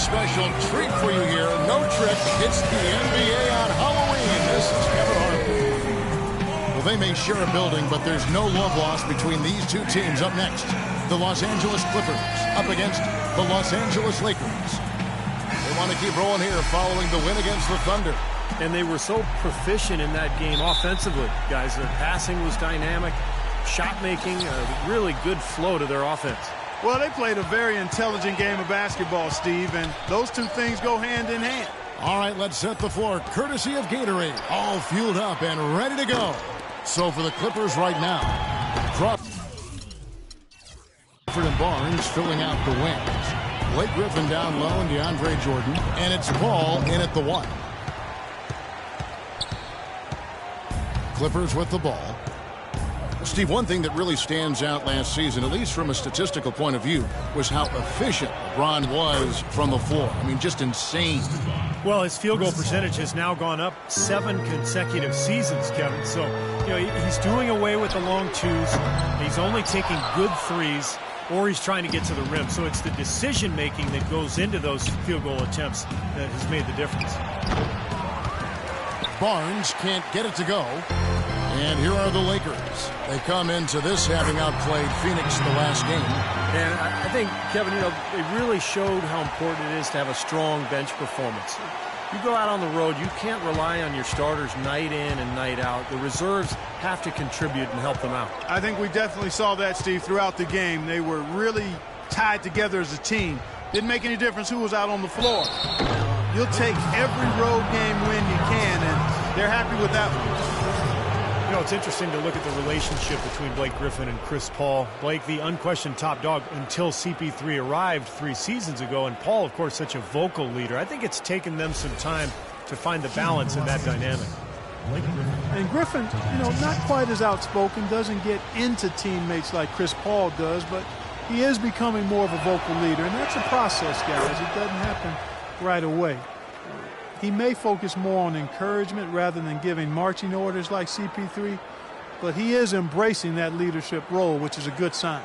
special treat for you here. No trick. It's the NBA on Halloween. This is Kevin Harlan. Well, they may share a building, but there's no love lost between these two teams. Up next, the Los Angeles Clippers up against the Los Angeles Lakers. They want to keep rolling here following the win against the Thunder. And they were so proficient in that game offensively, guys. Their passing was dynamic, shot making, a really good flow to their offense. Well, they played a very intelligent game of basketball, Steve, and those two things go hand in hand. All right, let's set the floor courtesy of Gatorade. All fueled up and ready to go. So for the Clippers right now, Crawford and Barnes filling out the wings. Blake Griffin down low and DeAndre Jordan. And it's Paul in at the 1. Clippers with the ball. Steve, one thing that really stands out last season, at least from a statistical point of view, was how efficient LeBron was from the floor. I mean, just insane. Well, his field goal percentage has now gone up 7 consecutive seasons, Kevin. So, he's doing away with the long twos. He's only taking good threes, or he's trying to get to the rim. So it's the decision-making that goes into those field goal attempts that has made the difference. Barnes can't get it to go. And here are the Lakers. They come into this having outplayed Phoenix the last game. And I think, Kevin, they really showed how important it is to have a strong bench performance. You go out on the road, you can't rely on your starters night in and night out. The reserves have to contribute and help them out. I think we definitely saw that, Steve, throughout the game. They were really tied together as a team. Didn't make any difference who was out on the floor. You'll take every road game win you can, and they're happy with that one. It's interesting to look at the relationship between Blake Griffin and Chris Paul. Blake, the unquestioned top dog until CP3 arrived 3 seasons ago, and Paul, of course, such a vocal leader. I think it's taken them some time to find the balance in that dynamic. And Griffin, not quite as outspoken, doesn't get into teammates like Chris Paul does, but he is becoming more of a vocal leader, and that's a process, guys. It doesn't happen right away. He may focus more on encouragement rather than giving marching orders like CP3, but he is embracing that leadership role, which is a good sign.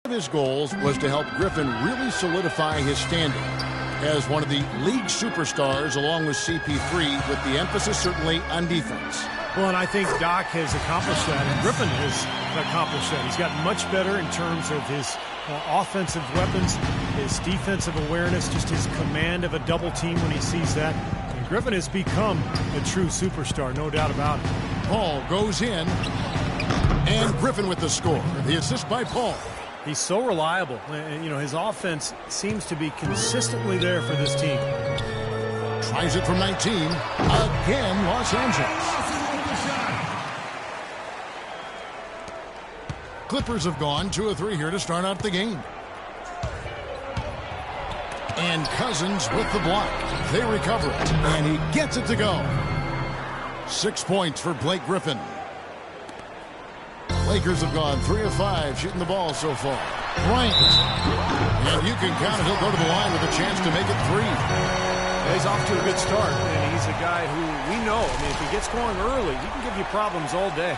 His goals was to help Griffin really solidify his standing as one of the league superstars along with CP3, with the emphasis certainly on defense. Well, and I think Doc has accomplished that, and Griffin has accomplished that. He's gotten much better in terms of his Offensive weapons, his defensive awareness, just his command of a double team when he sees that. And Griffin has become a true superstar, no doubt about it. Paul goes in, and Griffin with the score. The assist by Paul. He's so reliable. You know, his offense seems to be consistently there for this team. Tries it from 19. Again, Los Angeles. Clippers have gone 2 of 3 here to start out the game. And Cousins with the block. They recover it, and he gets it to go. 6 points for Blake Griffin. Lakers have gone 3 of 5 shooting the ball so far. Bryant. And you can count it. He'll go to the line with a chance to make it 3. He's off to a good start, and he's a guy who we know, I mean, if he gets going early, he can give you problems all day.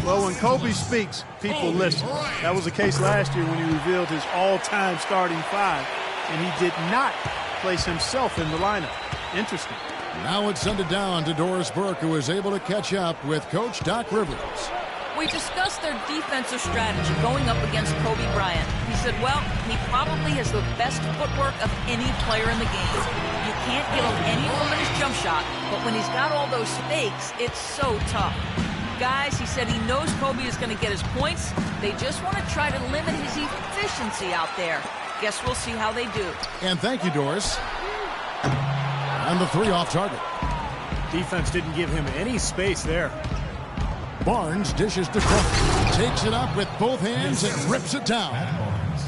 Well, when Kobe speaks, people listen. That was the case last year when he revealed his all-time starting 5, and he did not place himself in the lineup. Interesting. Now it's sent it down to Doris Burke, who is able to catch up with Coach Doc Rivers. We discussed their defensive strategy going up against Kobe Bryant. He said, well, he probably has the best footwork of any player in the game. You can't give him any room in his jump shot, but when he's got all those fakes, it's so tough. Guys, he said he knows Kobe is going to get his points. They just want to try to limit his efficiency out there. Guess we'll see how they do. And thank you, Doris. And the 3 off target. Defense didn't give him any space there. Barnes dishes to Clark. Takes it up with both hands and rips it down.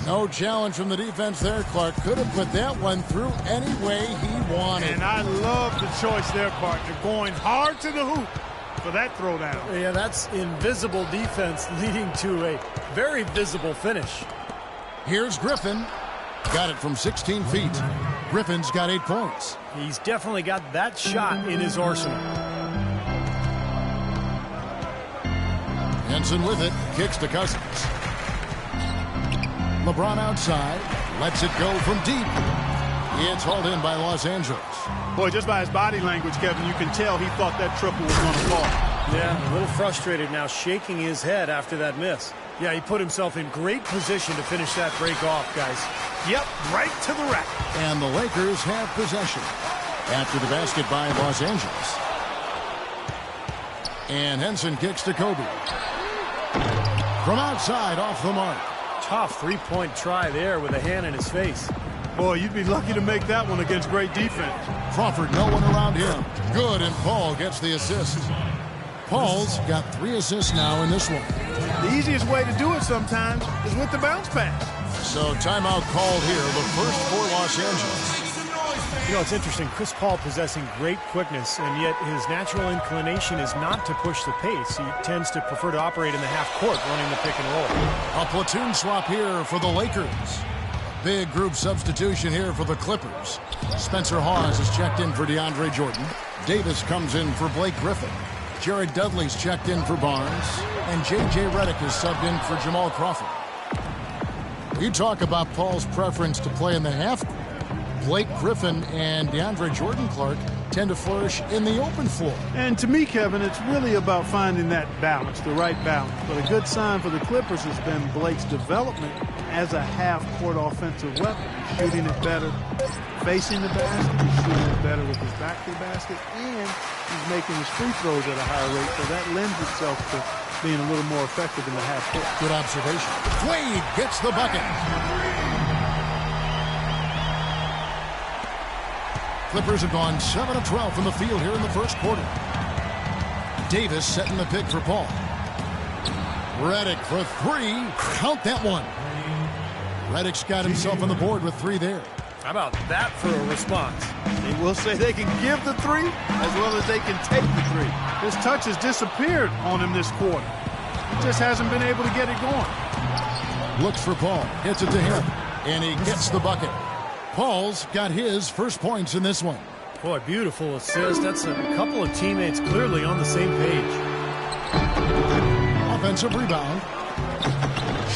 No challenge from the defense there. Clark could have put that one through any way he wanted. And I love the choice there, partner. Going hard to the hoop for that throwdown. Yeah, that's invisible defense leading to a very visible finish. Here's Griffin. Got it from 16 feet. Griffin's got 8 points. He's definitely got that shot in his arsenal. Henson with it. Kicks to Cousins. LeBron outside. Lets it go from deep. It's hauled in by Los Angeles. Boy, just by his body language, Kevin, you can tell he thought that triple was going to fall. Yeah, a little frustrated now, shaking his head after that miss. Yeah, he put himself in great position to finish that break off, guys. Yep, right to the rack. And the Lakers have possession. After the basket by Los Angeles. And Henson kicks to Kobe. From outside, off the mark. Tough three-point try there with a hand in his face. Boy, you'd be lucky to make that one against great defense. Crawford, no one around him. Good, and Paul gets the assist. Paul's got 3 assists now in this one. The easiest way to do it sometimes is with the bounce pass. So timeout called here, the first for Los Angeles. You know, it's interesting. Chris Paul possessing great quickness, and yet his natural inclination is not to push the pace. He tends to prefer to operate in the half court, running the pick and roll. A platoon swap here for the Lakers. Big group substitution here for the Clippers. Spencer Hawes is checked in for DeAndre Jordan. Davis comes in for Blake Griffin. Jared Dudley's checked in for Barnes. And J.J. Redick is subbed in for Jamal Crawford. You talk about Paul's preference to play in the half court. Blake Griffin and DeAndre Jordan Clark tend to flourish in the open floor. And to me, Kevin, it's really about finding that balance, the right balance. But a good sign for the Clippers has been Blake's development as a half-court offensive weapon. He's shooting it better, facing the basket. He's shooting it better with his back to the basket. And he's making his free throws at a higher rate. So that lends itself to being a little more effective in the half-court. Good observation. DWade gets the bucket. Clippers have gone 7 of 12 from the field here in the first quarter. Davis setting the pick for Paul. Redick for 3. Count that one. Redick's got himself on the board with 3 there. How about that for a response? They will say they can give the 3 as well as they can take the 3. His touch has disappeared on him this quarter. He just hasn't been able to get it going. Looks for Paul. Hits it to him. And he gets the bucket. Paul's got his first points in this one. Boy, beautiful assist. That's a couple of teammates clearly on the same page. Offensive rebound.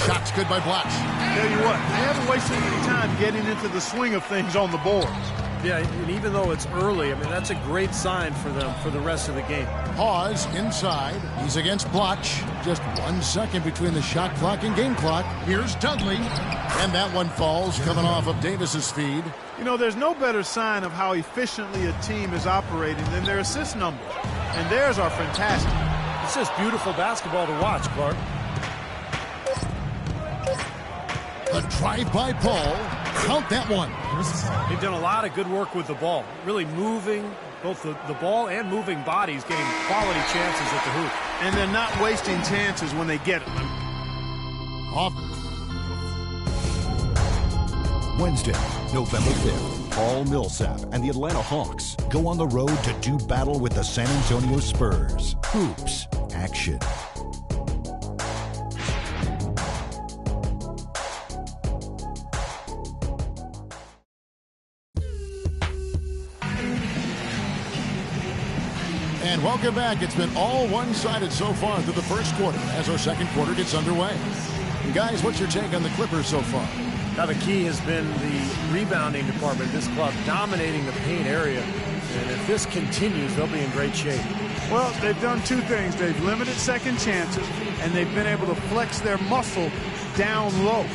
Shots good by Black. Tell you what, they haven't wasted any time getting into the swing of things on the boards. Yeah, and even though it's early, I mean, that's a great sign for them for the rest of the game. Pause inside. He's against Bloch. Just 1 second between the shot clock and game clock. Here's Dudley. And that one falls coming off of Davis's feed. You know, there's no better sign of how efficiently a team is operating than their assist numbers. And theirs are fantastic. It's just beautiful basketball to watch, Clark. A drive by Paul. Count that one. They've done a lot of good work with the ball. Really moving both the ball and moving bodies, getting quality chances at the hoop. And they're not wasting chances when they get them. Off. Wednesday, November 5th, Paul Millsap and the Atlanta Hawks go on the road to do battle with the San Antonio Spurs. Hoops action. And welcome back. It's been all one-sided so far through the first quarter as our second quarter gets underway. And guys, what's your take on the Clippers so far? Now the key has been the rebounding department of this club, dominating the paint area. And if this continues, they'll be in great shape. Well, they've done two things. They've limited second chances, and they've been able to flex their muscle down low.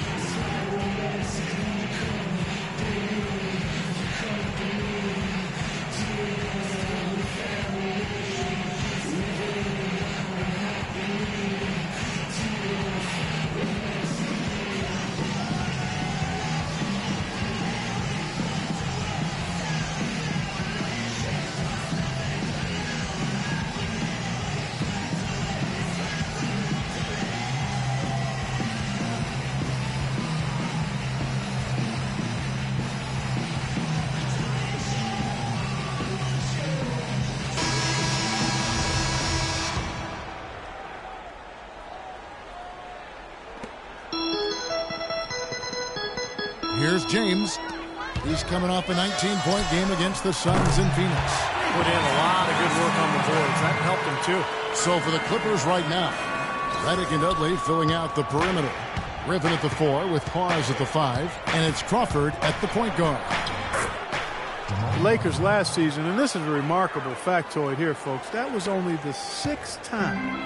Here's James. He's coming off a 19-point game against the Suns in Phoenix. Put in a lot of good work on the boards. That helped him, too. So for the Clippers right now, Redick and Dudley filling out the perimeter. Griffin at the 4 with Pause at the 5, and it's Crawford at the point guard. The Lakers last season, and this is a remarkable factoid here, folks, that was only the 6th time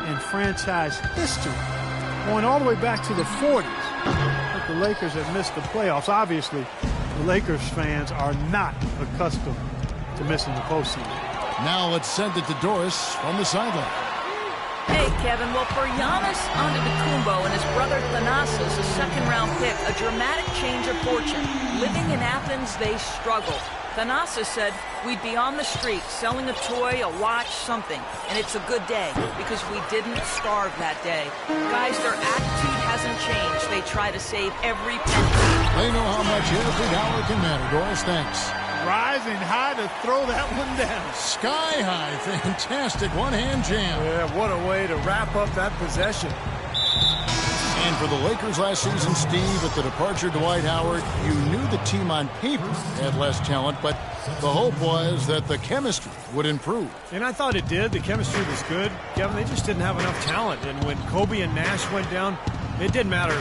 in franchise history, going all the way back to the 40s, that the Lakers have missed the playoffs. Obviously, the Lakers fans are not accustomed to missing the postseason. Now let's send it to Doris from the sideline. Hey, Kevin. Well, for Giannis Antetokounmpo and his brother Thanasis, a second-round pick, a dramatic change of fortune. Living in Athens, they struggled. Thanasis said, we'd be on the street selling a toy, a watch, something. And it's a good day because we didn't starve that day. Guys, their attitude hasn't changed. They try to save every penny. They know how much every dollar can matter. Doris, thanks. Rising high to throw that one down. Sky high. Fantastic one-hand jam. Yeah, what a way to wrap up that possession. And for the Lakers last season, Steve, at the departure of Dwight Howard, you knew the team on paper had less talent, but the hope was that the chemistry would improve. And I thought it did. The chemistry was good. Kevin, they just didn't have enough talent. And when Kobe and Nash went down, it didn't matter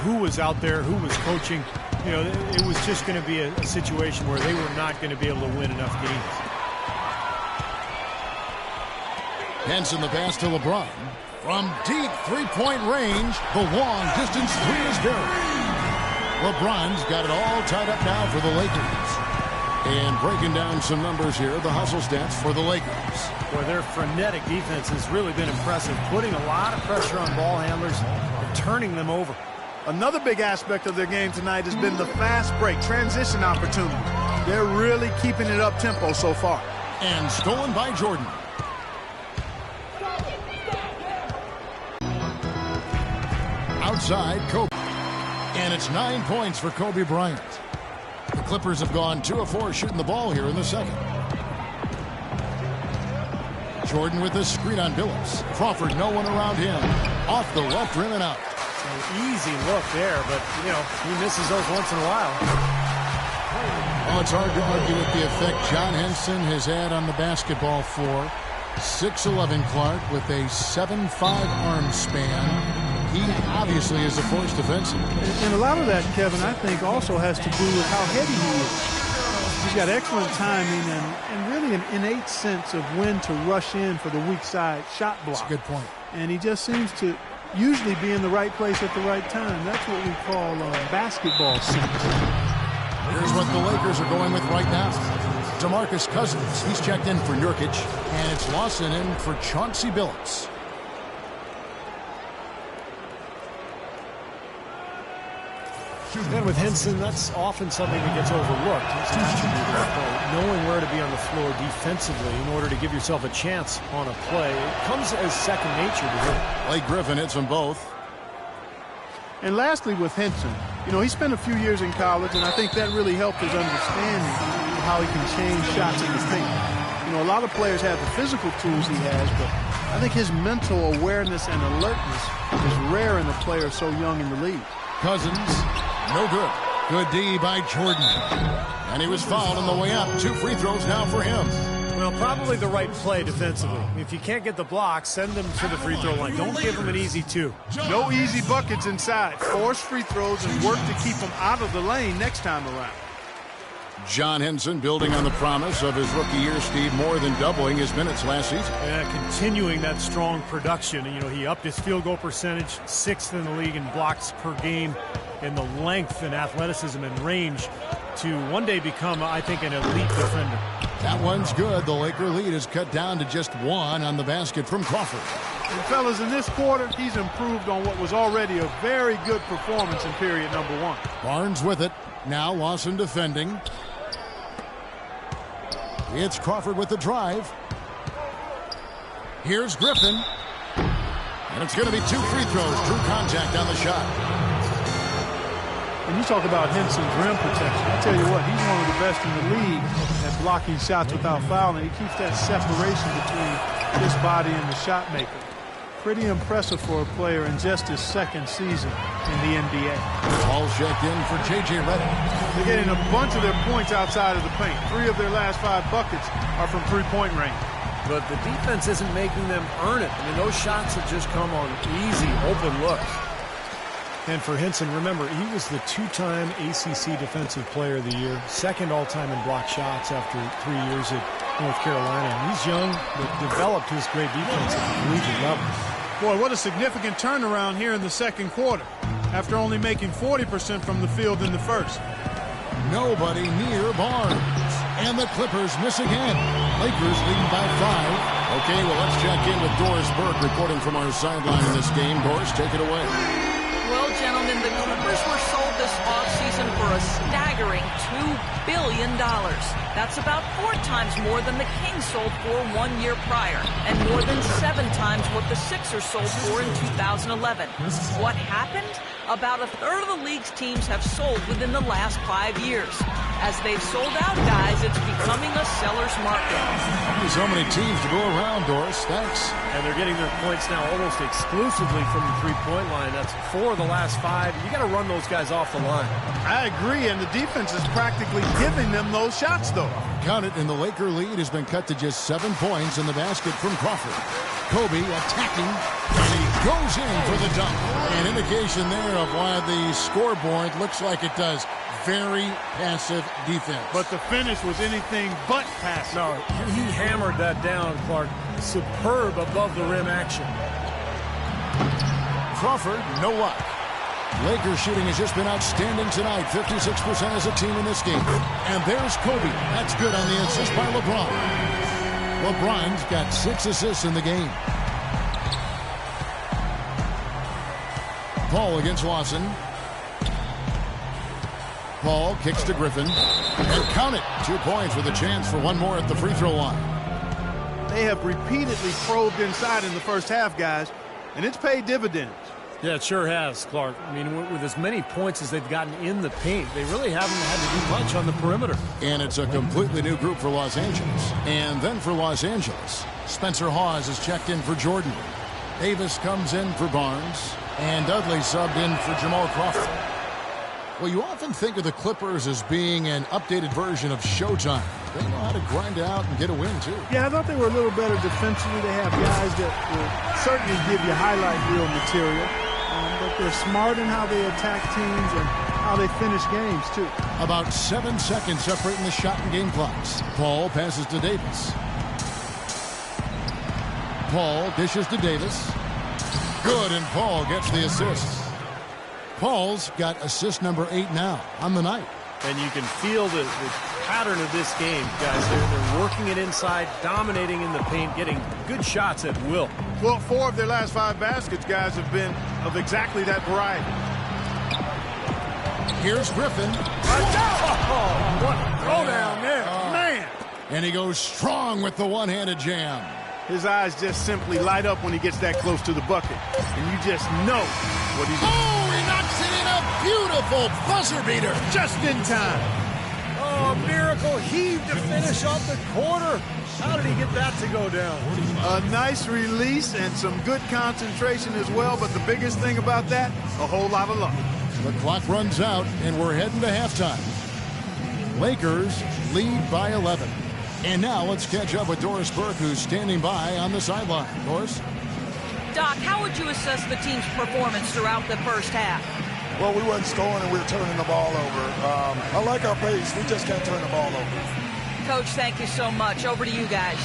who was out there, who was coaching. You know, it was just going to be a situation where they were not going to be able to win enough games. Hence in the pass to LeBron. From deep three-point range, the long-distance three is good. LeBron's got it all tied up now for the Lakers. And breaking down some numbers here, the hustle stats for the Lakers. Boy, their frenetic defense has really been impressive, putting a lot of pressure on ball handlers and turning them over. Another big aspect of their game tonight has been the fast break, transition opportunity. They're really keeping it up-tempo so far. And stolen by Jordan. Outside, Kobe. And it's 9 points for Kobe Bryant. The Clippers have gone 2 of 4 shooting the ball here in the second. Jordan with the screen on Billups. Crawford, no one around him. Off the left rim and out. An easy look there, but, you know, he misses those once in a while. Well, it's hard to argue with the effect John Henson has had on the basketball floor. 6'11" Clark with a 7'5" arm span. He obviously is a force defensively. And a lot of that, Kevin, I think also has to do with how heavy he is. He's got excellent timing and really an innate sense of when to rush in for the weak side shot block. That's a good point. And he just seems to usually be in the right place at the right time. That's what we call basketball sense. Here's what the Lakers are going with right now. DeMarcus Cousins, he's checked in for Nurkic, and it's Lawson in for Chauncey Billups. And with Henson, that's often something that gets overlooked. Knowing where to be on the floor defensively in order to give yourself a chance on a play, it comes as second nature to him. Blake Griffin hits them both. And lastly with Henson, he spent a few years in college, and I think that really helped his understanding of how he can change shots in the paint. A lot of players have the physical tools he has, but I think his mental awareness and alertness is rare in a player so young in the league. Cousins, no good. Good D by Jordan. And he was fouled on the way up. 2 free throws now for him. Well, probably the right play defensively. If you can't get the block, send them to the free throw line. Don't give them an easy 2. No easy buckets inside. Force free throws and work to keep them out of the lane next time around. John Henson building on the promise of his rookie year, Steve, more than doubling his minutes last season. Yeah, continuing that strong production. He upped his field goal percentage, 6th in the league in blocks per game, and the length and athleticism and range to one day become, I think, an elite defender. That one's good. The Laker lead is cut down to just 1 on the basket from Crawford. And fellas, in this quarter, he's improved on what was already a very good performance in period number 1. Barnes with it. Now Lawson defending. It's Crawford with the drive. Here's Griffin. And it's going to be 2 free throws. Drew contact on the shot. When you talk about Henson's rim protection, I tell you what, he's one of the best in the league at blocking shots without fouling. He keeps that separation between his body and the shot maker. Pretty impressive for a player in just his 2nd season in the NBA. All checked in for J.J. Redick. They're getting a bunch of their points outside of the paint. 3 of their last 5 buckets are from three-point range. But the defense isn't making them earn it. Those shots have just come on easy, open looks. And for Henson, remember, he was the 2-time ACC Defensive Player of the Year, 2nd all-time in block shots after 3 years at North Carolina. He's young, but developed his great defense at the collegiate level. Boy, what a significant turnaround here in the 2nd quarter, after only making 40% from the field in the 1st. Nobody near Barnes. And the Clippers miss again. Lakers leading by 5. Okay, well, let's check in with Doris Burke reporting from our sideline in this game. Doris, take it away. Well, gentlemen, the Clippers were sold this offseason for a staggering $2 billion. That's about 4 times more than the Kings sold for 1 year prior, and more than 7 times what the Sixers sold for in 2011. What happened? About a third of the league's teams have sold within the last 5 years. As they've sold out guys, it's becoming a seller's market. So many teams to go around, Doris. Thanks. And they're getting their points now almost exclusively from the three-point line. That's 4 of the last 5. You got to run those guys off the line. I agree, and the defense is practically giving them those shots, though. Count it, and the Laker lead has been cut to just 7 points in the basket from Crawford. Kobe attacking, and he goes in for the dunk. An indication there of why the scoreboard looks like it does. Very passive defense. But the finish was anything but passive. No, he hammered that down, Clark. Superb above the rim action. Crawford, no luck. Lakers shooting has just been outstanding tonight. 56% as a team in this game. And there's Kobe. That's good on the assist by LeBron. LeBron's got 6 assists in the game. Paul against Lawson. Paul kicks to Griffin. And count it. 2 points with a chance for 1 more at the free throw line. They have repeatedly probed inside in the first half, guys, and it's paid dividends. Yeah, it sure has, Clark. I mean, with as many points as they've gotten in the paint, they really haven't had to do much on the perimeter. And it's a completely new group for Los Angeles. And then for Los Angeles, Spencer Hawes is checked in for Jordan. Davis comes in for Barnes. And Dudley subbed in for Jamal Crawford. Well, you often think of the Clippers as being an updated version of Showtime. They know how to grind out and get a win, too. Yeah, I thought they were a little better defensively. They have guys that will certainly give you highlight reel material. But they're smart in how they attack teams, and how they finish games, too. About 7 seconds separating the shot and game clocks. Paul passes to Davis. Paul dishes to Davis. Good, and Paul gets the assist. Paul's got assist number 8 now on the night. And you can feel the pattern of this game, guys. They're working it inside, dominating in the paint, getting good shots at will. Well, 4 of their last 5 baskets, guys, have been of exactly that variety. Here's Griffin. Oh, what a throwdown there. Man. And he goes strong with the one-handed jam. His eyes just simply light up when he gets that close to the bucket. And you just know what he's doing. Oh, he knocks it in, a beautiful buzzer beater. Just in time. Oh, miracle heave to finish off the quarter. How did he get that to go down? A nice release and some good concentration as well. But the biggest thing about that, a whole lot of luck. The clock runs out, and we're heading to halftime. Lakers lead by 11. And now let's catch up with Doris Burke, who's standing by on the sideline. Doris? Doc, how would you assess the team's performance throughout the first half? Well, we wasn't scoring and we were turning the ball over. I like our pace. We just can't turn the ball over. Coach, thank you so much. Over to you guys.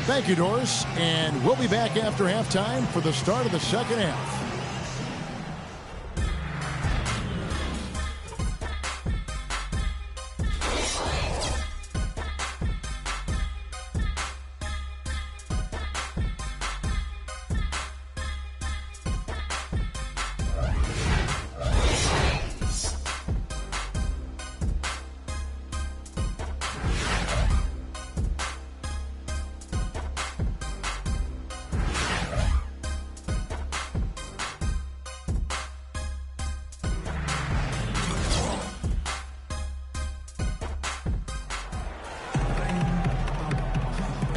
Thank you, Doris. And we'll be back after halftime for the start of the second half.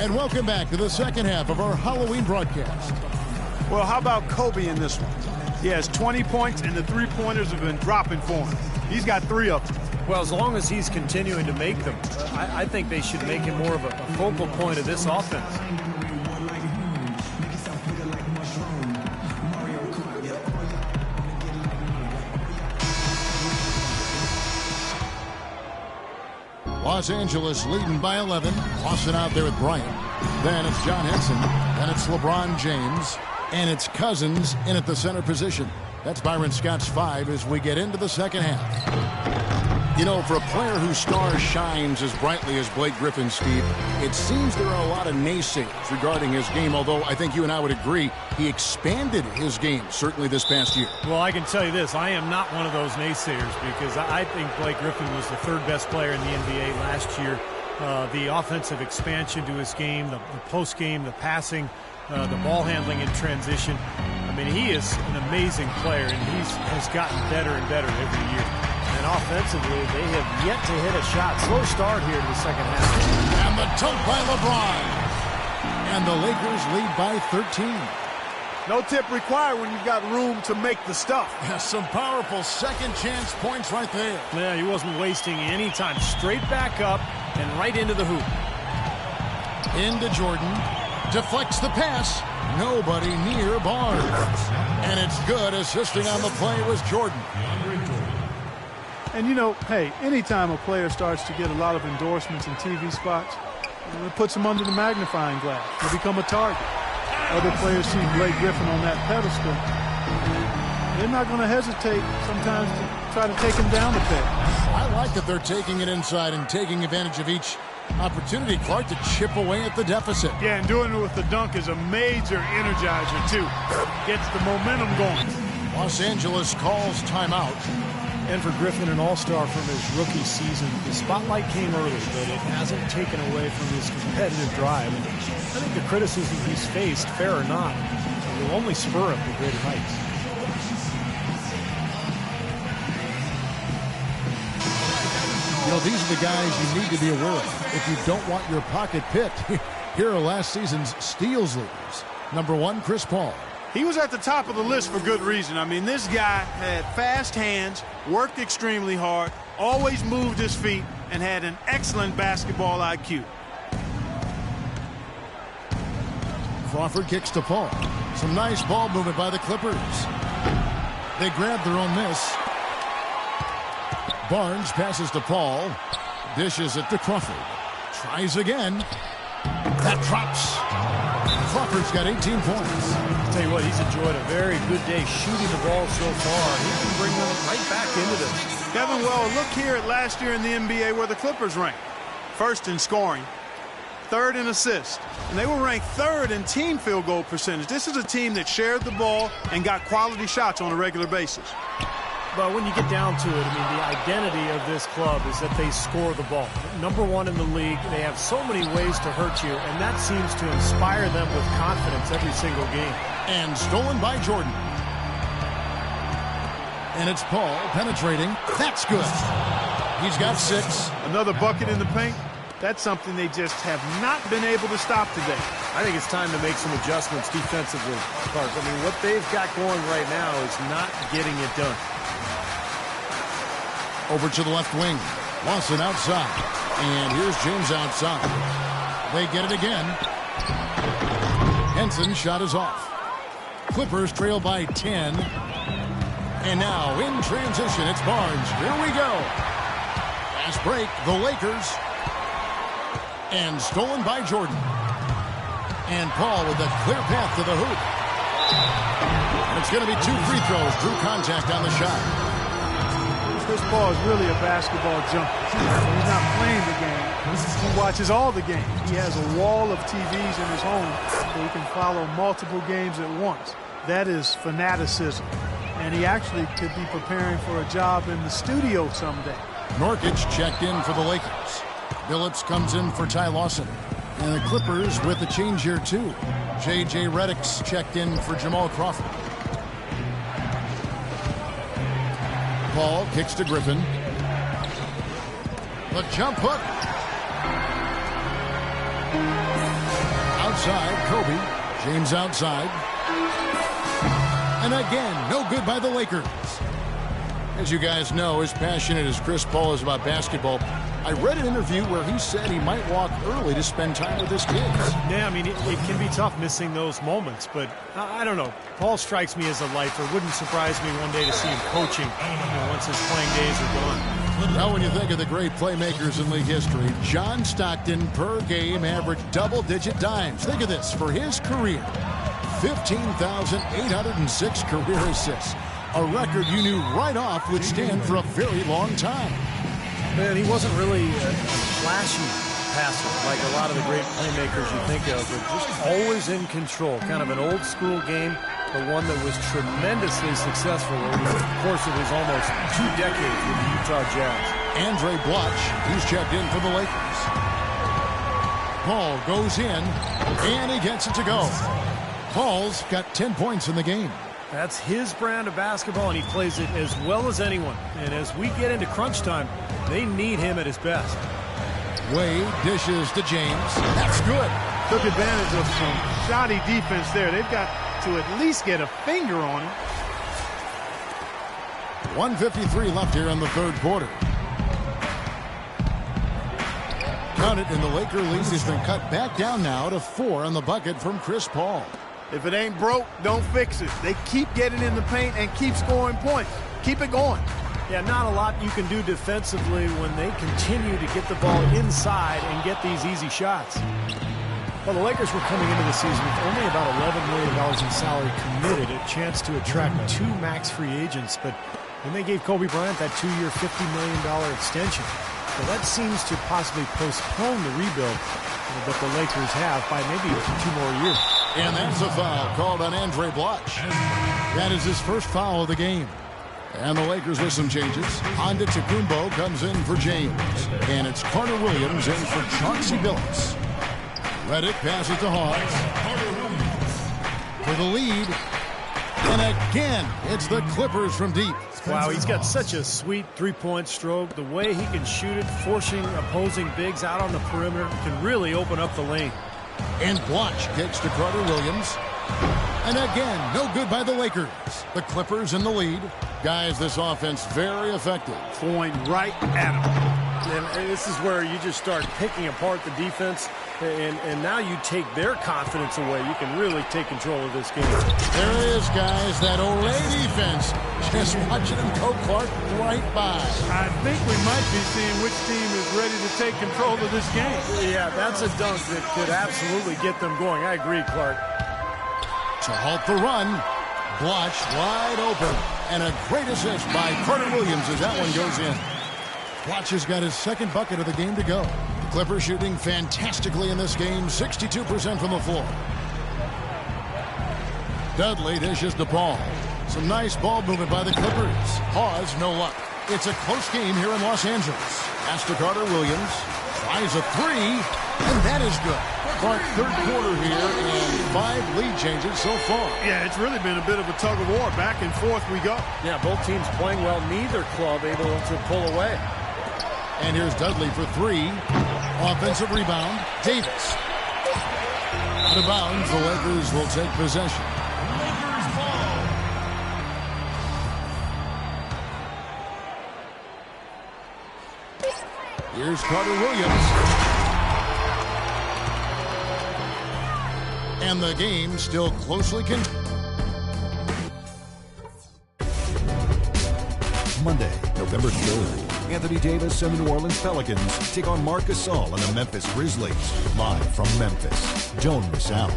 And welcome back to the second half of our Halloween broadcast. Well, how about Kobe in this one? He has 20 points, and the three-pointers have been dropping for him. He's got 3 of them. Well, as long as he's continuing to make them, I think they should make him more of a focal point of this offense. Los Angeles leading by 11. Lawson out there with Bryant. Then it's John Henson. Then it's LeBron James. And it's Cousins in at the center position. That's Byron Scott's 5 as we get into the second half. You know, for a player whose star shines as brightly as Blake Griffin, Steve, it seems there are a lot of naysayers regarding his game, although I think you and I would agree he expanded his game, certainly this past year. Well, I can tell you this. I am not one of those naysayers because I think Blake Griffin was the 3rd best player in the NBA last year. The offensive expansion to his game, the post-game, the passing, the ball handling in transition. I mean, he is an amazing player, and he has gotten better and better every year. And offensively, they have yet to hit a shot. Slow start here in the second half. And the dunk by LeBron. And the Lakers lead by 13. No tip required when you've got room to make the stuff. Yeah, some powerful second chance points right there. Yeah, he wasn't wasting any time. Straight back up and right into the hoop. Into Jordan. Deflects the pass. Nobody near Barnes. And it's good. Assisting on the play was Jordan. And, you know, hey, anytime a player starts to get a lot of endorsements and TV spots, it puts them under the magnifying glass. They become a target. Other players see Blake Griffin on that pedestal. They're not going to hesitate sometimes to try to take him down the peg. I like that they're taking it inside and taking advantage of each opportunity, Clark, to chip away at the deficit. Yeah, and doing it with the dunk is a major energizer, too. Gets the momentum going. Los Angeles calls timeout. And for Griffin, an all-star from his rookie season, the spotlight came early, but it hasn't taken away from his competitive drive. And I think the criticism he's faced, fair or not, will only spur him to greater heights. You know, these are the guys you need to be aware of if you don't want your pocket picked. Here are last season's steals leaders. Number 1, Chris Paul. He was at the top of the list for good reason. I mean, this guy had fast hands, worked extremely hard, always moved his feet, and had an excellent basketball IQ. Crawford kicks to Paul. Some nice ball movement by the Clippers. They grab their own miss. Barnes passes to Paul. Dishes it to Crawford. Tries again. That drops. Crawford's got 18 points. I'll tell you what, he's enjoyed a very good day shooting the ball so far. He can bring them right back into this. Kevin, well, look here at last year in the NBA where the Clippers ranked. First in scoring, third in assists, and they were ranked third in team field goal percentage. This is a team that shared the ball and got quality shots on a regular basis. But when you get down to it, I mean, the identity of this club is that they score the ball. Number one in the league, they have so many ways to hurt you, and that seems to inspire them with confidence every single game. And stolen by Jordan. And it's Paul penetrating. That's good. He's got 6. Another bucket in the paint. That's something they just have not been able to stop today. I think it's time to make some adjustments defensively, Clark. I mean, what they've got going right now is not getting it done. Over to the left wing. Lawson outside. And here's James outside. They get it again. Henson's shot is off. Clippers trail by 10. And now in transition, it's Barnes. Here we go. Fast break, the Lakers. And stolen by Jordan. And Paul with a clear path to the hoop. And it's going to be 2 free throws. Drew contact on the shot. Chris Paul is really a basketball junkie. He's not playing the game. He watches all the games. He has a wall of TVs in his home so he can follow multiple games at once. That is fanaticism. And he actually could be preparing for a job in the studio someday. Nurkic checked in for the Lakers. Billups comes in for Ty Lawson. And the Clippers with a change here, too. J.J. Redick's checked in for Jamal Crawford. Paul kicks to Griffin. The jump hook. Outside, Kobe. James outside. And again, no good by the Lakers. As you guys know, as passionate as Chris Paul is about basketball, I read an interview where he said he might walk early to spend time with his kids. Yeah, I mean, it can be tough missing those moments, but I don't know. Paul strikes me as a lifer. Wouldn't surprise me one day to see him coaching once his playing days are gone. Now, when you think of the great playmakers in league history, John Stockton per game averaged double-digit dimes. Think of this. For his career, 15,806 career assists. A record you knew right off would stand for a very long time. Man, he wasn't really a flashy passer like a lot of the great playmakers you think of, but just always in control. Kind of an old school game, but one that was tremendously successful over the course of his almost 2 decades with the Utah Jazz. Andre Bloch, who's checked in for the Lakers. Paul goes in, and he gets it to go. Paul's got 10 points in the game. That's his brand of basketball, and he plays it as well as anyone. And as we get into crunch time, they need him at his best. Wade dishes to James. That's good. Took advantage of some shoddy defense there. They've got to at least get a finger on him. 1:53 left here in the third quarter. Count it, and the Laker lead has been cut back down now to 4 on the bucket from Chris Paul. If it ain't broke, don't fix it. They keep getting in the paint and keep scoring points. Keep it going. Yeah, not a lot you can do defensively when they continue to get the ball inside and get these easy shots. Well, the Lakers were coming into the season with only about $11 million in salary committed, a chance to attract 2 max free agents, but then they gave Kobe Bryant that 2-year, $50 million extension. So that seems to possibly postpone the rebuild that the Lakers have by maybe 2 more years. And that's a foul called on Andre Bloch. That is his first foul of the game. And the Lakers with some changes. Antetokounmpo comes in for James. And it's Carter Williams in for Chauncey Billups. Redick passes to Hawks. For the lead. And again, it's the Clippers from deep. Wow, he's got such a sweet three-point stroke. The way he can shoot it, forcing opposing bigs out on the perimeter, can really open up the lane. And Bloch kicks to Carter Williams. And again, no good by the Lakers. The Clippers in the lead. Guys, this offense very effective. Point right at him. this is where you just start picking apart the defense, and now you take their confidence away. You can really take control of this game. There it is, guys, that Olay defense. Just watching him go Clark right by. I think we might be seeing which team is ready to take control of this game. Yeah, that's a dunk that could absolutely get them going. I agree, Clark. To halt the run, Blotch wide open. And a great assist by Carter Williams as that one goes in. Blotch has got his second bucket of the game to go. The Clippers shooting fantastically in this game, 62% from the floor. Dudley dishes the ball. Some nice ball movement by the Clippers. Hawes, no luck. It's a close game here in Los Angeles. Pass to Carter Williams. Tries a three, and that is good. Clark, third quarter here, and 5 lead changes so far. Yeah, it's really been a bit of a tug of war. Back and forth we go. Yeah, both teams playing well. Neither club able to pull away. And here's Dudley for 3. Offensive rebound. Davis. Out of bounds, the Lakers will take possession. Lakers ball. Here's Carter Williams. And the game still closely Monday, November 3rd. Anthony Davis and the New Orleans Pelicans take on Marc Gasol and the Memphis Grizzlies. Live from Memphis. Don't miss out.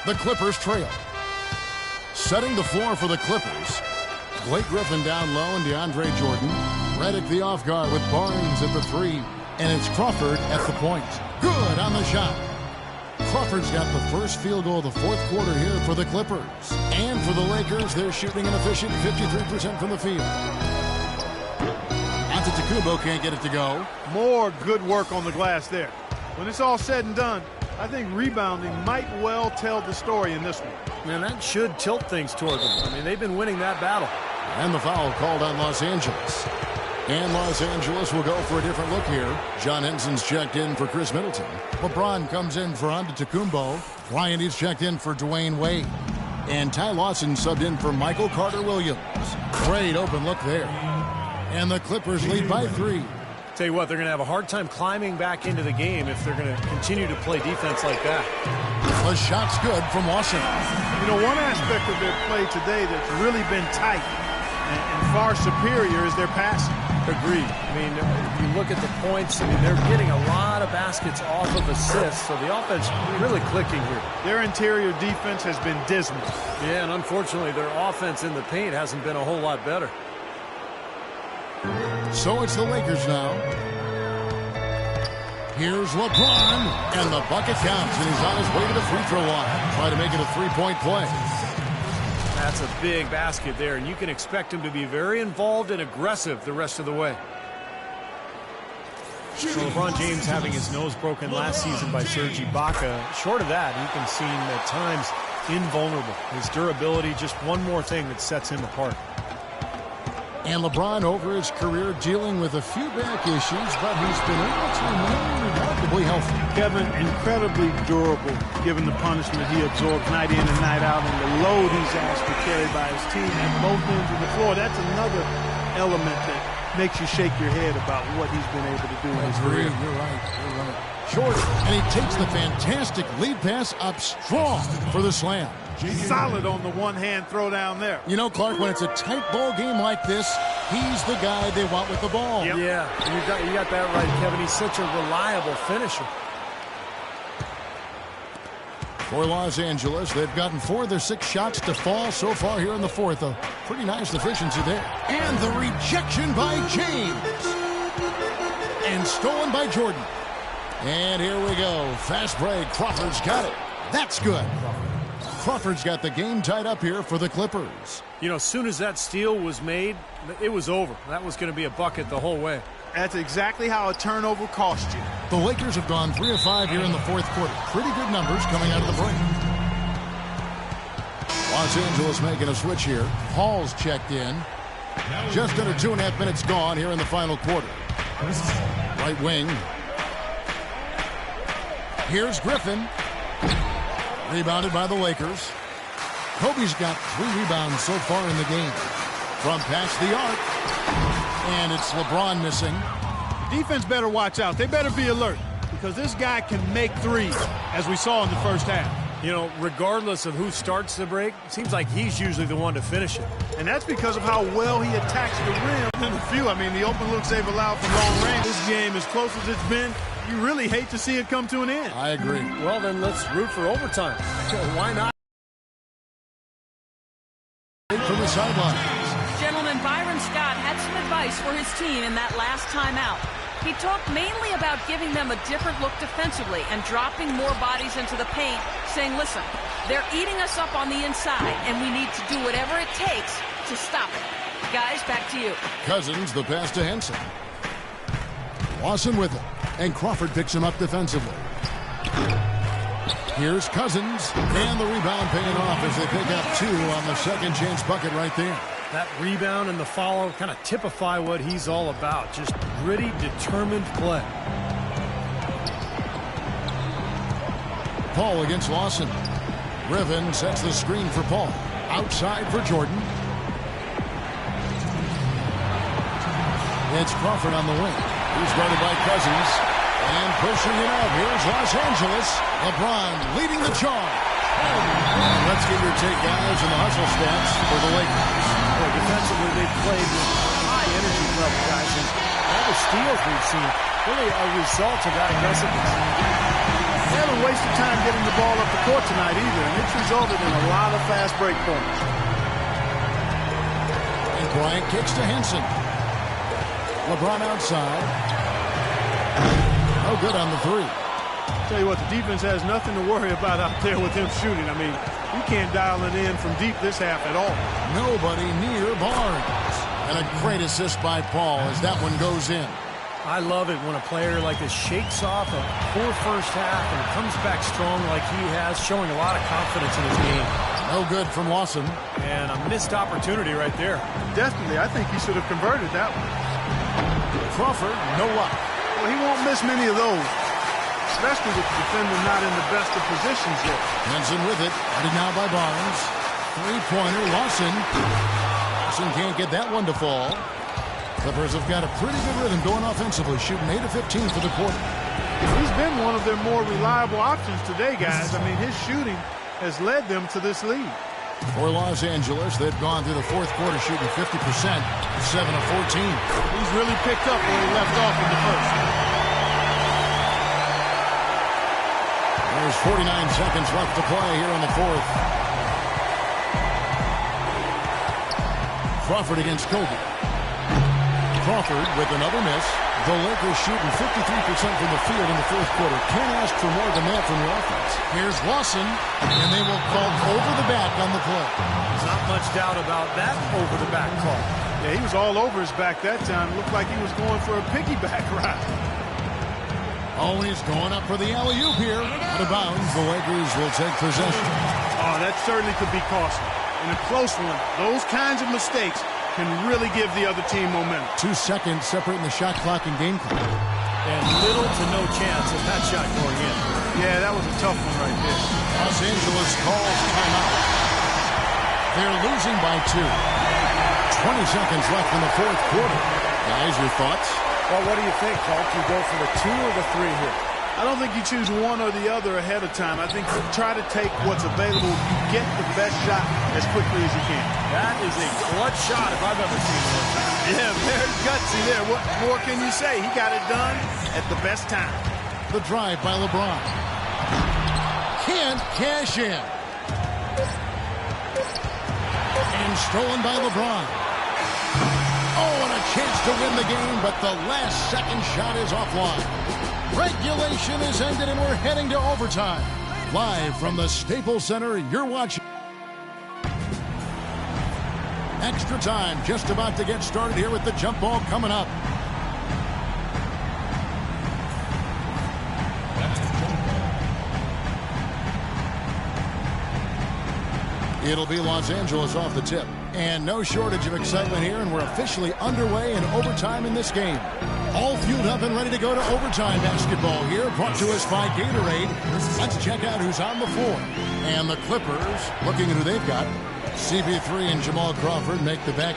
The Clippers trail. Setting the floor for the Clippers. Blake Griffin down low and DeAndre Jordan. Redick the off guard with Barnes at the 3. And it's Crawford at the point. Good on the shot. Crawford's got the first field goal of the fourth quarter here for the Clippers. And for the Lakers, they're shooting an efficient 53% from the field. Antetokounmpo can't get it to go. More good work on the glass there. When it's all said and done, I think rebounding might well tell the story in this one. Man, that should tilt things toward them. I mean, they've been winning that battle. And the foul called on Los Angeles. And Los Angeles will go for a different look here. John Henson's checked in for Chris Middleton. LeBron comes in for Antetokounmpo. Bryant is checked in for DWade. And Ty Lawson subbed in for Michael Carter Williams. Great open look there. And the Clippers lead by 3. Tell you what, they're going to have a hard time climbing back into the game if they're going to continue to play defense like that. The shot's good from Lawson. You know, one aspect of their play today that's really been tight and far superior is their passing. Agreed. I mean, if you look at the points, I mean, they're getting a lot of baskets off of assists, so the offense really clicking here. Their interior defense has been dismal. Yeah, and unfortunately, their offense in the paint hasn't been a whole lot better. So it's the Lakers now. Here's LeBron, and the bucket counts, and he's on his way to the free throw line. Try to make it a three-point play. That's a big basket there, and you can expect him to be very involved and aggressive the rest of the way. So LeBron James having his nose broken last season by Serge Ibaka. Short of that, he can seem at times invulnerable. His durability, just one more thing that sets him apart. And LeBron, over his career, dealing with a few back issues, but he's been able to remain remarkably healthy. Kevin, incredibly durable, given the punishment he absorbs night in and night out, and the load he's asked to carry by his team at both ends of the floor. That's another element that makes you shake your head about what he's been able to do in his career. You're right. Short, and he takes the fantastic lead pass up strong for the slam. Solid on the one-hand throw down there. You know, Clark, when it's a tight ball game like this, he's the guy they want with the ball. Yep. Yeah, you got that right, Kevin. He's such a reliable finisher. For Los Angeles, they've gotten 4 of their 6 shots to fall so far here in the fourth. A pretty nice efficiency there. And the rejection by James. And stolen by Jordan. And here we go. Fast break. Crawford's got it. That's good. Crawford's got the game tied up here for the Clippers. You know, as soon as that steal was made, it was over. That was going to be a bucket the whole way. That's exactly how a turnover cost you. The Lakers have gone 3 of 5 here in the fourth quarter. Pretty good numbers coming out of the break. Los Angeles making a switch here. Paul's checked in. Just under 2.5 minutes gone here in the final quarter. Right wing. Here's Griffin. Rebounded by the Lakers. Kobe's got 3 rebounds so far in the game. From past the arc. And it's LeBron missing. Defense better watch out. They better be alert because this guy can make threes, as we saw in the first half. You know, regardless of who starts the break, it seems like he's usually the one to finish it. And that's because of how well he attacks the rim in the few. I mean, the open looks they've allowed from long range. This game, as close as it's been, you really hate to see it come to an end. I agree. Well, then let's root for overtime. Why not? From the sideline. Gentlemen, Byron Scott had some advice for his team in that last timeout. He talked mainly about giving them a different look defensively and dropping more bodies into the paint, saying, listen, they're eating us up on the inside, and we need to do whatever it takes to stop it. Guys, back to you. Cousins, the pass to Henson. Lawson with it, and Crawford picks him up defensively. Here's Cousins, and the rebound paying off as they pick up 2 on the second chance bucket right there. That rebound and the follow kind of typify what he's all about. Just gritty, determined play. Paul against Lawson. Griffin sets the screen for Paul. Outside for Jordan. It's Crawford on the wing. He's guarded by Cousins. And pushing it out. Here's Los Angeles. LeBron leading the charge. Let's get your take, guys, in the hustle stats for the Lakers. Well, defensively, they've played with high energy level, guys. And all the steals we've seen really a result of that aggressiveness. They haven't wasted time getting the ball up the court tonight either, and it's resulted in a lot of fast break points. And Bryant kicks to Henson. LeBron outside. No good on the 3. Tell you what, the defense has nothing to worry about out there with him shooting. I mean, you can't dial it in from deep this half at all. Nobody near Barnes. And a great assist by Paul as that one goes in. I love it when a player like this shakes off a poor first half and comes back strong like he has, showing a lot of confidence in his game. No good from Lawson. And a missed opportunity right there. Definitely, I think he should have converted that one. Crawford, no luck. Well, he won't miss many of those, especially with the defender not in the best of positions yet. Henson with it. Headed now by Barnes. 3-pointer, Lawson. Lawson can't get that one to fall. Clippers have got a pretty good rhythm going offensively, shooting 8 of 15 for the quarter. He's been one of their more reliable options today, guys. I mean, his shooting has led them to this lead. For Los Angeles, they've gone through the fourth quarter shooting 50%, 7 of 14. He's really picked up where he left off in the first. There's 49 seconds left to play here in the fourth. Crawford against Kobe. Crawford with another miss. The Lakers shooting 53% from the field in the fourth quarter. Can't ask for more than that from the offense. Here's Lawson, and they will call over the back on the play. There's not much doubt about that over the back call. Yeah, he was all over his back that time. Looked like he was going for a piggyback ride. Always going up for the alley-oop here. Out of bounds, the Lakers will take possession. Oh, that certainly could be costly. In a close one, those kinds of mistakes can really give the other team momentum. 2 seconds separating the shot clock and game clock. And little to no chance of that shot going in. Yeah, that was a tough one right there. Los Angeles calls timeout. They're losing by 2. 20 seconds left in the fourth quarter. Guys, your thoughts? Well, what do you think, Hulk? You go for the 2 or the 3 here? I don't think you choose one or the other ahead of time. I think you try to take what's available. You get the best shot as quickly as you can. That is a clutch shot if I've ever seen one. Yeah, very gutsy there. What more can you say? He got it done at the best time. The drive by LeBron. Can't cash in. And stolen by LeBron. Oh, and a chance to win the game, but the last second shot is offline. Regulation is ended, and we're heading to overtime. Live from the Staples Center, you're watching. Extra time just about to get started here with the jump ball coming up. It'll be Los Angeles off the tip. And no shortage of excitement here, and we're officially underway in overtime in this game. All fueled up and ready to go to overtime basketball here, brought to us by Gatorade. Let's check out who's on the floor. And the Clippers, looking at who they've got. CP3 and Jamal Crawford make the back.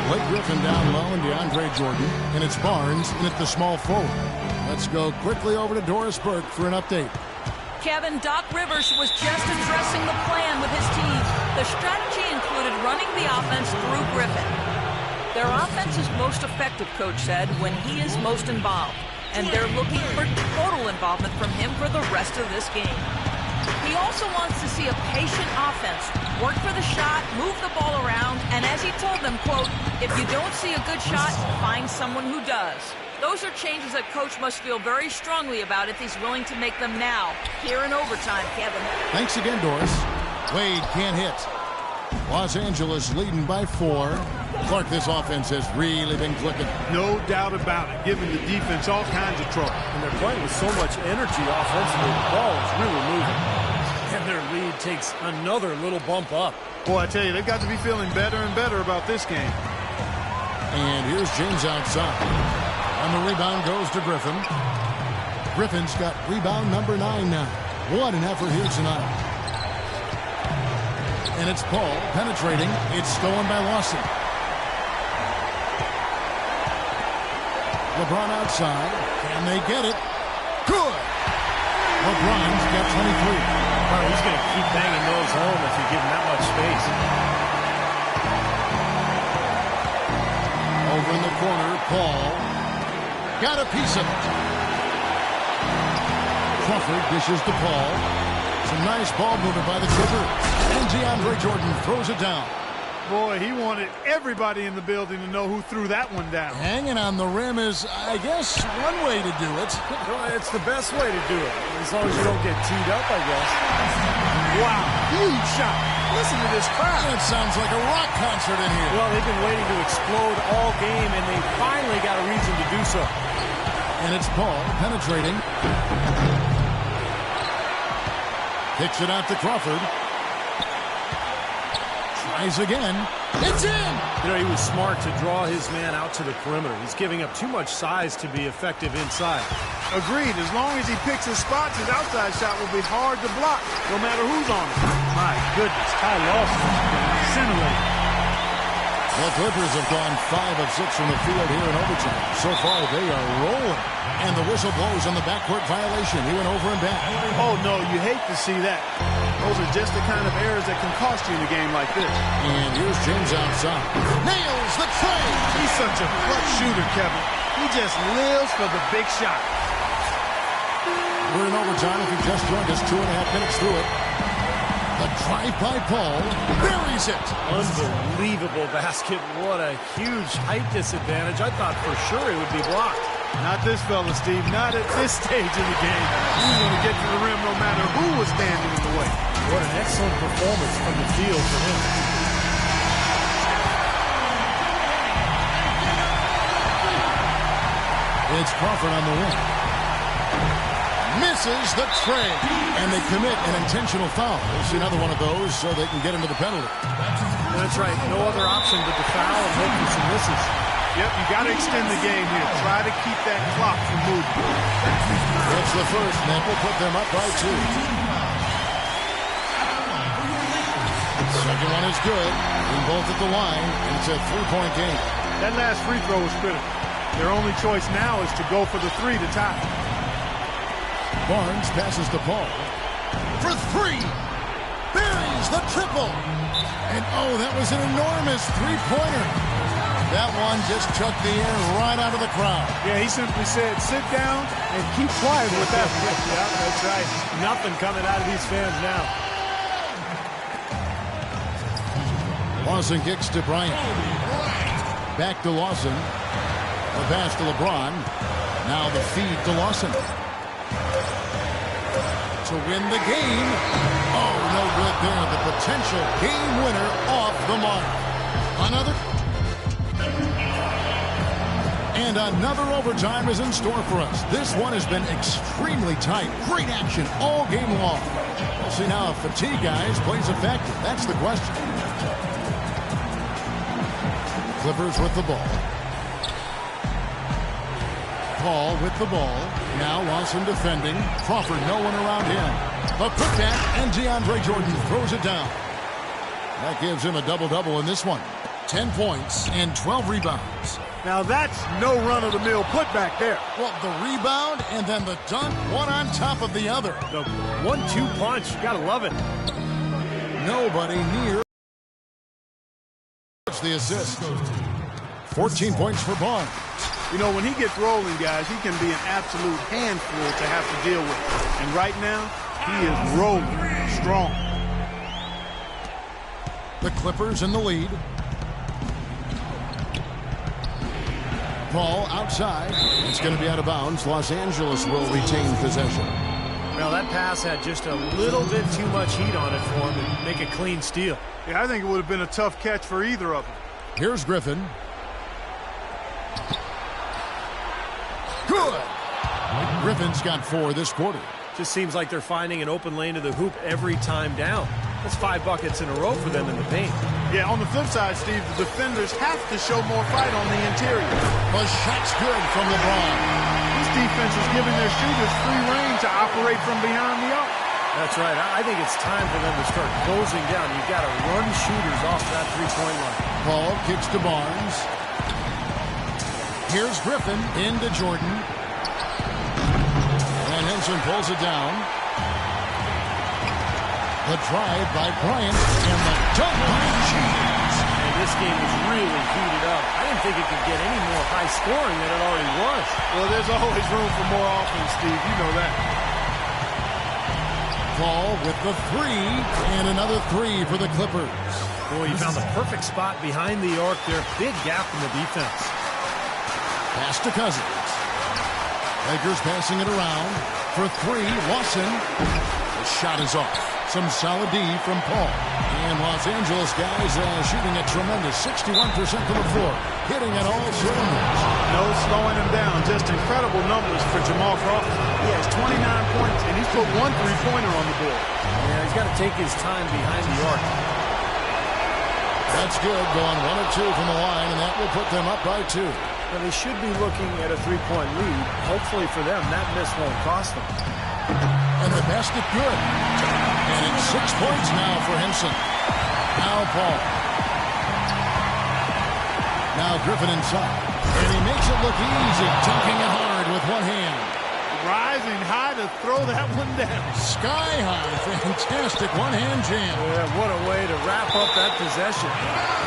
Blake Griffin down low and DeAndre Jordan. And it's Barnes in at the small forward. Let's go quickly over to Doris Burke for an update. Kevin, Doc Rivers was just addressing the plan with his team. The strategy included running the offense through Griffin. Their offense is most effective, Coach said, when he is most involved. And they're looking for total involvement from him for the rest of this game. He also wants to see a patient offense, work for the shot, move the ball around, and as he told them, quote, if you don't see a good shot, find someone who does. Those are changes that Coach must feel very strongly about if he's willing to make them now, here in overtime, Kevin. Thanks again, Doris. Wade can't hit. Los Angeles leading by 4. Clark, this offense has really been clicking. No doubt about it, giving the defense all kinds of trouble. And they're playing with so much energy offensively. The ball is really moving. And their lead takes another little bump up. Boy, I tell you, they've got to be feeling better and better about this game. And here's James outside. And the rebound goes to Griffin. Griffin's got rebound number 9 now. What an effort here tonight. And it's Paul penetrating. It's stolen by Lawson. LeBron outside. Can they get it? Good. LeBron's got 23. Well, he's going to keep banging those home if you give him that much space. Over in the corner, Paul. Got a piece of it. Crawford dishes to Paul. Some nice ball movement by the Clippers. And DeAndre Jordan throws it down. Boy, he wanted everybody in the building to know who threw that one down. Hanging on the rim is, I guess, one way to do it. Well, it's the best way to do it, as long as you don't get teed up, I guess. Wow, huge shot. Listen to this crowd. It sounds like a rock concert in here. Well, they've been waiting to explode all game, and they finally got a reason to do so. And it's Paul penetrating. Kicks it out to Crawford. Tries again. It's in! You know, he was smart to draw his man out to the perimeter. He's giving up too much size to be effective inside. Agreed. As long as he picks his spots, his outside shot will be hard to block, no matter who's on it. My goodness, Ty Lawson has been incinerated. The Clippers have gone 5 of 6 from the field here in overtime. So far, they are rolling. And the whistle blows on the backcourt violation. He went over and back. Oh, no, you hate to see that. Those are just the kind of errors that can cost you in a game like this. And here's James outside. Nails the tray. He's such a clutch shooter, Kevin. He just lives for the big shot. We're in overtime. If you just joined us, 2.5 minutes through it. The drive by Paul buries it. Unbelievable basket. What a huge height disadvantage. I thought for sure it would be blocked. Not this fella, Steve. Not at this stage of the game. He's going to get to the rim no matter who was standing in the way. What an excellent performance from the field for him. It's Crawford on the wing. Misses the tray. And they commit an intentional foul. We'll see another one of those so they can get into the penalty. That's right. No other option but to foul and hope for some misses. Yep, you got to extend the game here. Try to keep that clock from moving. That's the first, and that will put them up by 2. Second one is good. In both at the line, and it's a 3-point game. That last free throw was critical. Their only choice now is to go for the 3 to tie. Barnes passes the ball for 3. Buries the triple. And, oh, that was an enormous three-pointer. That one just took the air right out of the crowd. Yeah, he simply said, sit down and keep quiet with that. Yeah, that's right. Nothing coming out of these fans now. Lawson kicks to Bryant. Back to Lawson. The pass to LeBron. Now the feed to Lawson. to win the game. Oh, no good there. The potential game winner off the mark. Another overtime is in store for us. This one has been extremely tight. Great action all game long. We'll see now if fatigue, guys, plays a factor. That's the question. Clippers with the ball. Paul with the ball. Now Lawson defending. Crawford, no one around him. A putback, and DeAndre Jordan throws it down. That gives him a double-double in this one. 10 points and 12 rebounds. Now that's no run-of-the-mill putback there. Well, the rebound and then the dunk, one on top of the other. The 1-2 punch, you gotta love it. Nobody near the assist. 14 points for Barnes. You know, when he gets rolling, guys, he can be an absolute handful to have to deal with. And right now, he is rolling strong. The Clippers in the lead. Ball outside. It's going to be out of bounds. Los Angeles will retain possession. Well, that pass had just a little bit too much heat on it for him to make a clean steal. Yeah, I think it would have been a tough catch for either of them. Here's Griffin. Good. Griffin's got 4 this quarter. Just seems like they're finding an open lane to the hoop every time down. That's 5 buckets in a row for them in the paint. Yeah, on the flip side, Steve, the defenders have to show more fight on the interior. The shot's good from LeBron. This defense is giving their shooters free rein to operate from behind the arc. That's right. I think it's time for them to start closing down. You've got to run shooters off that three-point line. Paul kicks to Barnes. Here's Griffin into Jordan. And Henson pulls it down. The drive by Bryant and the dunk by James. And this game is really heated up. I didn't think it could get any more high scoring than it already was. Well, there's always room for more offense, Steve. You know that. Paul with the 3 and another 3 for the Clippers. Boy, he found the perfect spot behind the arc there. Big gap in the defense. Pass to Cousins. Lakers passing it around for 3. Lawson. The shot is off. Some solid D from Paul. And Los Angeles guys shooting a tremendous 61% from the floor. Hitting at all cylinders. No slowing him down. Just incredible numbers for Jamal Crawford. He has 29 points, and he's put 1 3-pointer on the board. Yeah, he's got to take his time behind the arc. That's good. Going 1 of 2 from the line, and that will put them up by 2. Well, they should be looking at a 3-point lead. Hopefully for them, that miss won't cost them. And the basket good. And it's 6 points now for Henson. Now Paul. Now Griffin inside. And he makes it look easy, dunking it hard with one hand. Rising high to throw that one down. Sky high. Fantastic one-hand jam. Yeah, what a way to wrap up that possession.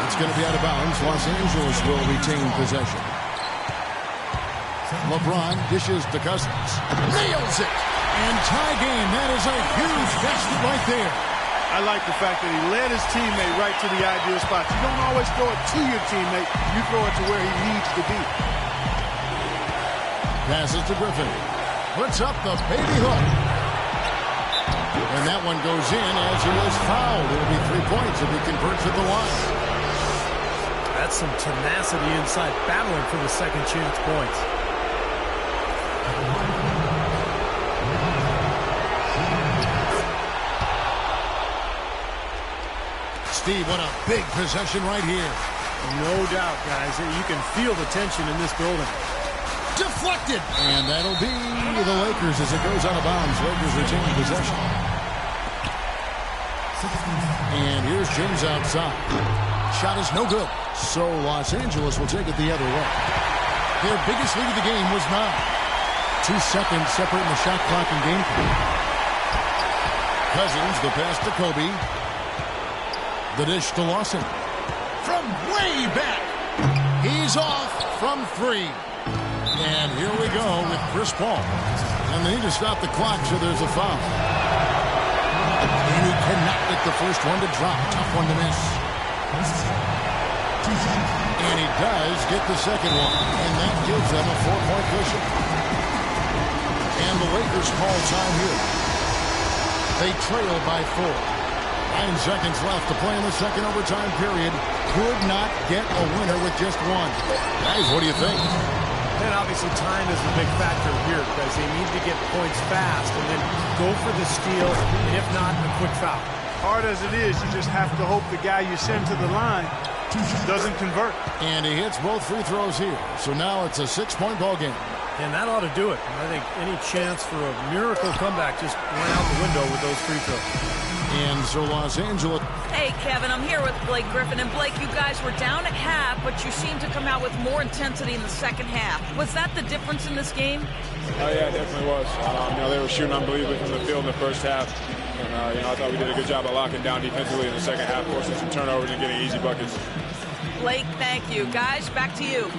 It's going to be out of bounds. Los Angeles will retain possession. LeBron dishes to Cousins. Nails it. And tie game. That is a huge basket right there. I like the fact that he led his teammate right to the ideal spot. You don't always throw it to your teammate. You throw it to where he needs to be. Passes to Griffin. Puts up the baby hook. And that one goes in as he is fouled. It'll be 3 points if he converts at the line. That's some tenacity inside, battling for the second chance points. Steve, what a big possession right here. No doubt, guys. You can feel the tension in this building. Deflected. And that'll be the Lakers as it goes out of bounds. Lakers retain possession. And here's James outside. Shot is no good. So Los Angeles will take it the other way. Their biggest lead of the game was 9. 2 seconds separating the shot clock and game clock. Cousins, the pass to Kobe. The dish to Lawson. From way back. He's off from 3. And here we go with Chris Paul. And they need to stop the clock, so there's a foul. And he cannot get the first one to drop. Tough one to miss. And he does get the second one. And that gives them a 4-point cushion. And the Lakers call time here. They trail by 4. 9 seconds left to play in the second overtime period. Could not get a winner with just one. Guys, what do you think? And obviously time is a big factor here because they need to get points fast and then go for the steal, and if not, a quick foul. Hard as it is, you just have to hope the guy you send to the line doesn't convert. And he hits both free throws here. So now it's a 6-point ball game. And that ought to do it. I think any chance for a miracle comeback just went out the window with those free throws. And so Los Angeles. Hey, Kevin, I'm here with Blake Griffin. And Blake, you guys were down at half, but you seemed to come out with more intensity in the second half. Was that the difference in this game? Oh, yeah, it definitely was. They were shooting unbelievably from the field in the first half. And, I thought we did a good job of locking down defensively in the second half, forcing some turnovers and getting easy buckets. Blake, thank you. Guys, back to you.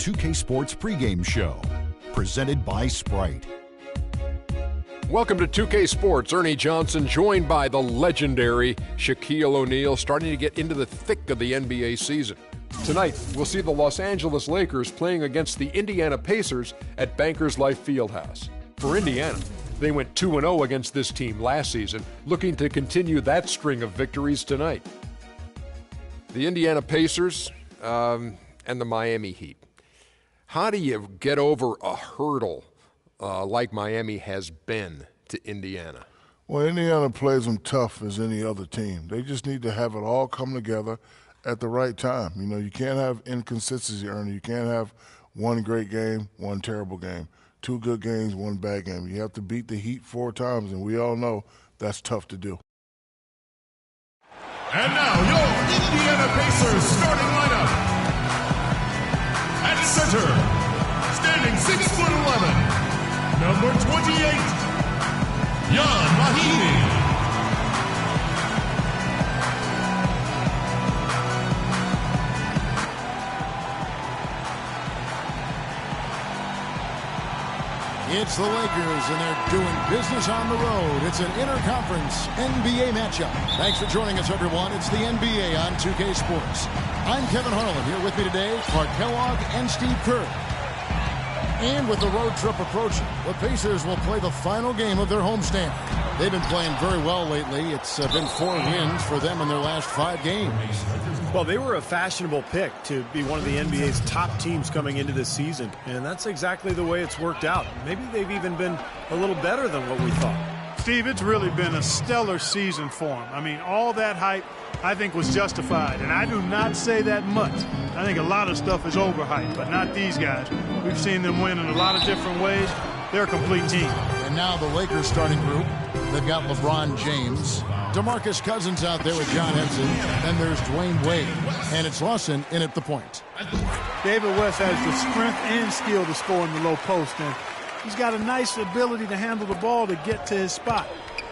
2K Sports pregame show, presented by Sprite. Welcome to 2K Sports. Ernie Johnson joined by the legendary Shaquille O'Neal, starting to get into the thick of the NBA season. Tonight, we'll see the Los Angeles Lakers playing against the Indiana Pacers at Bankers Life Fieldhouse. For Indiana, they went 2-0 against this team last season, looking to continue that string of victories tonight. The Indiana Pacers and the Miami Heat. How do you get over a hurdle like Miami has been to Indiana? Well, Indiana plays them tough as any other team. They just need to have it all come together at the right time. You know, you can't have inconsistency, Ernie. You can't have one great game, one terrible game, two good games, one bad game. You have to beat the Heat 4 times, and we all know that's tough to do. And now, your Indiana Pacers starting lineup. At center, standing 6'11", number 28, Jan Mahimi. It's the Lakers, and they're doing business on the road. It's an interconference NBA matchup. Thanks for joining us, everyone. It's the NBA on 2K Sports. I'm Kevin Harlan. Here with me today, Clark Kellogg and Steve Kerr. And with the road trip approaching, the Pacers will play the final game of their homestand. They've been playing very well lately. It's been 4 wins for them in their last 5 games. Well, they were a fashionable pick to be one of the NBA's top teams coming into this season, and that's exactly the way it's worked out. Maybe they've even been a little better than what we thought. Steve, it's really been a stellar season for them. I mean, all that hype, I think, was justified, and I do not say that much. I think a lot of stuff is overhyped, but not these guys. We've seen them win in a lot of different ways. They're a complete team. And now the Lakers starting group. They've got LeBron James, DeMarcus Cousins out there with John Henson. Then there's DWade, and it's Lawson in at the point. David West has the strength and skill to score in the low post, and he's got a nice ability to handle the ball to get to his spot.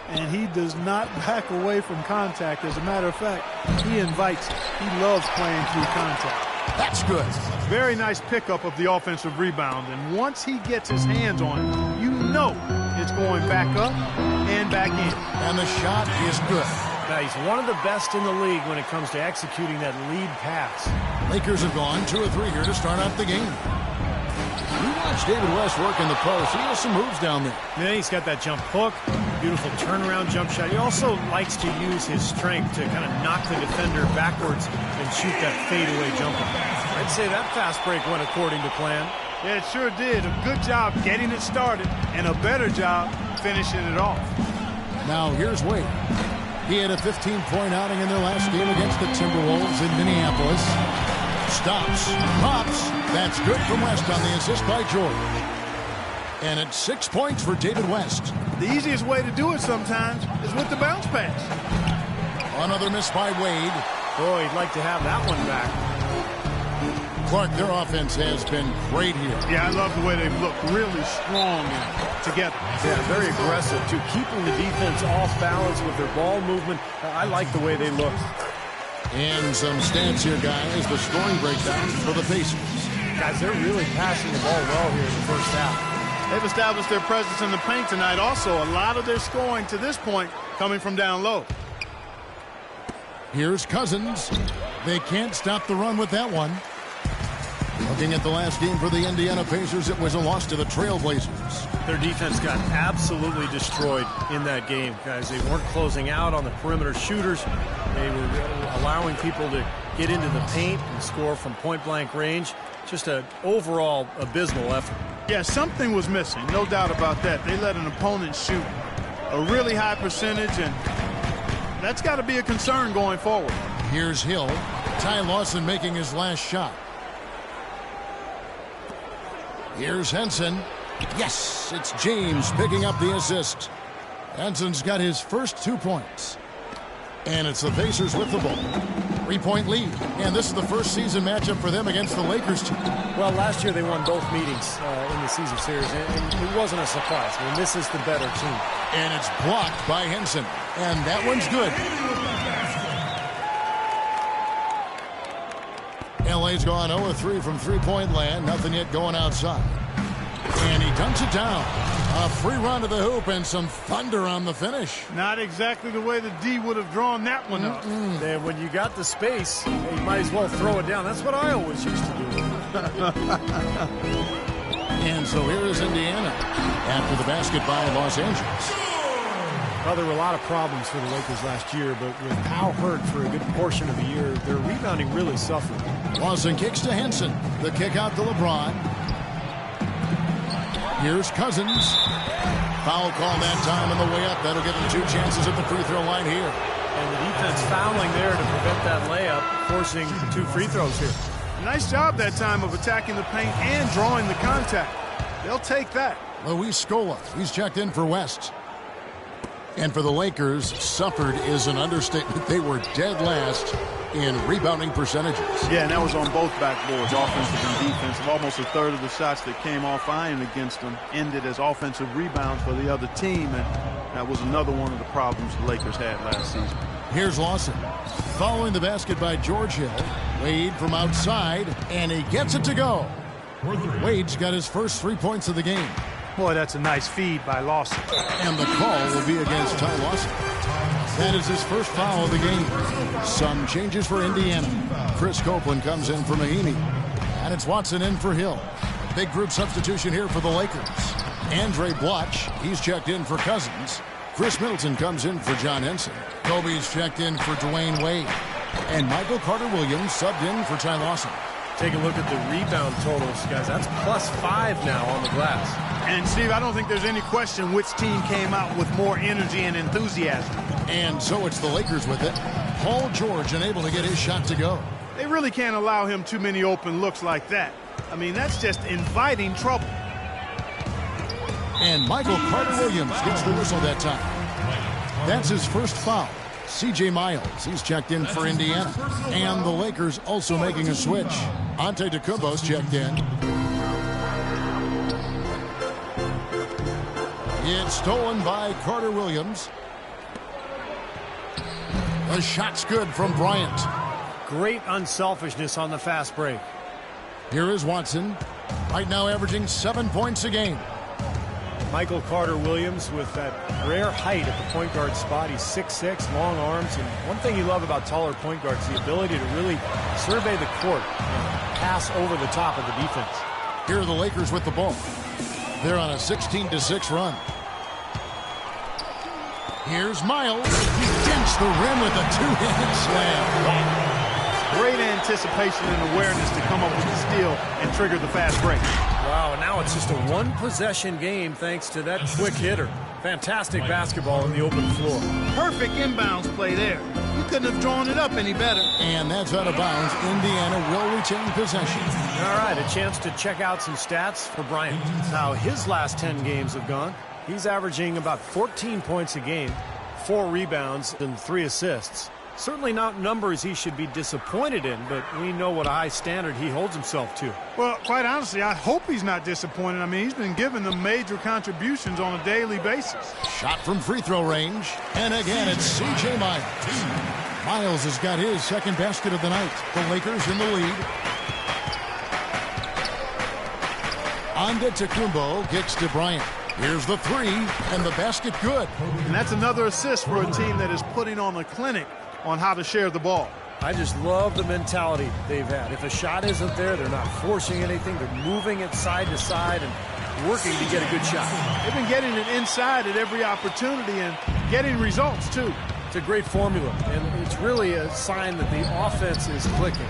And he does not back away from contact. As a matter of fact, he invites it. He loves playing through contact. That's good. Very nice pickup of the offensive rebound. And once he gets his hands on it, you know it's going back up and back in. And the shot is good. Now, he's one of the best in the league when it comes to executing that lead pass. Lakers have gone 2 or 3 here to start out the game. You watch David West work in the post. He has some moves down there. Yeah, he's got that jump hook, beautiful turnaround jump shot. He also likes to use his strength to kind of knock the defender backwards and shoot that fadeaway jumper. I'd say that fast break went according to plan. Yeah, it sure did. A good job getting it started and a better job finishing it off. Now here's Wade. He had a 15-point outing in their last game against the Timberwolves in Minneapolis. Stops, pops. That's good from West on the assist by Jordan. And it's 6 points for David West. The easiest way to do it sometimes is with the bounce pass. Another miss by Wade. Boy, he'd like to have that one back. Clark, their offense has been great here. Yeah, I love the way they've looked really strong together. Yeah, very aggressive, too. Keeping the defense off balance with their ball movement. I like the way they look. And some stats here, guys. The scoring breakdown for the Pacers. Guys, they're really passing the ball well here in the first half. They've established their presence in the paint tonight. Also, a lot of their scoring to this point coming from down low. Here's Cousins. They can't stop the run with that one. Looking at the last game for the Indiana Pacers, it was a loss to the Trailblazers. Their defense got absolutely destroyed in that game, guys. They weren't closing out on the perimeter shooters. They were allowing people to get into the paint and score from point-blank range. Just an overall abysmal effort. Yeah, something was missing, no doubt about that. They let an opponent shoot a really high percentage, and that's got to be a concern going forward. Here's Hill. Ty Lawson making his last shot. Here's Henson. Yes, it's James picking up the assist. Henson's got his first 2 points. And it's the Pacers with the ball. 3-point lead. And this is the first season matchup for them against the Lakers team. Well, last year they won both meetings in the season series, and it wasn't a surprise. I mean, this is the better team. And it's blocked by Henson. And that one's good. LA DWade's gone 0-3 from three-point land. Nothing yet going outside. And he dunks it down. A free run to the hoop and some thunder on the finish. Not exactly the way the D would have drawn that one up. And when you got the space, you might as well throw it down. That's what I always used to do. And so here is Indiana after the basket by Los Angeles. Well, there were a lot of problems for the Lakers last year, but with Powell hurt for a good portion of the year, their rebounding really suffered. Lawson kicks to Henson. The kick out to LeBron. Here's Cousins. Foul call that time on the way up. That'll give him 2 chances at the free throw line here. And the defense fouling there to prevent that layup, forcing 2 free throws here. Nice job that time of attacking the paint and drawing the contact. They'll take that. Luis Scola. He's checked in for West. And for the Lakers, suffered is an understatement. They were dead last in rebounding percentages. Yeah, and that was on both backboards, offensive and defensive. Almost a third of the shots that came off iron against them ended as offensive rebounds for the other team, and that was another one of the problems the Lakers had last season. Here's Lawson. Following the basket by George Hill. Wade from outside, and he gets it to go. Wade's got his first 3 points of the game. Boy, that's a nice feed by Lawson. And the call will be against Ty Lawson. That is his first foul of the game. Some changes for Indiana. Chris Copeland comes in for Mahinmi. And it's Watson in for Hill. Big group substitution here for the Lakers. Andre Bloch, he's checked in for Cousins. Chris Middleton comes in for John Henson. Kobe's checked in for DWade. And Michael Carter-Williams subbed in for Ty Lawson. Take a look at the rebound totals, guys. That's +5 now on the glass. And, Steve, I don't think there's any question which team came out with more energy and enthusiasm. And so it's the Lakers with it. Paul George unable to get his shot to go. They really can't allow him too many open looks like that. I mean, that's just inviting trouble. And Michael Carter-Williams gets the whistle that time. That's his first foul. C.J. Miles, he's checked in for Indiana. And the Lakers also making a switch. Antetokounmpo's checked in. It's stolen by Carter-Williams. The shot's good from Bryant. Great unselfishness on the fast break. Here is Watson. Right now averaging 7 points a game. Michael Carter-Williams with that rare height at the point guard spot. He's 6'6", long arms. And one thing you love about taller point guards is the ability to really survey the court and pass over the top of the defense. Here are the Lakers with the ball. They're on a 16-6 run. Here's Miles. He dinks the rim with a 2-handed slam. Great anticipation and awareness to come up with the steal and trigger the fast break. Wow, and now it's just a one-possession game thanks to that quick hitter. Fantastic basketball in the open floor. Perfect inbounds play there. You couldn't have drawn it up any better. And that's out of bounds. Indiana will retain possession. All right, a chance to check out some stats for Bryant. How his last 10 games have gone. He's averaging about 14 points a game, 4 rebounds, and 3 assists. Certainly not numbers he should be disappointed in, but we know what a high standard he holds himself to. Well, quite honestly, I hope he's not disappointed. I mean, he's been giving them major contributions on a daily basis. Shot from free throw range. And again, it's C.J. Miles. Miles has got his second basket of the night. The Lakers in the lead. Antetokounmpo kicks to Bryant. Here's the three, and the basket good. And that's another assist for a team that is putting on a clinic on how to share the ball. I just love the mentality they've had. If a shot isn't there, they're not forcing anything. They're moving it side to side and working to get a good shot. They've been getting it inside at every opportunity and getting results, too. It's a great formula, and it's really a sign that the offense is clicking.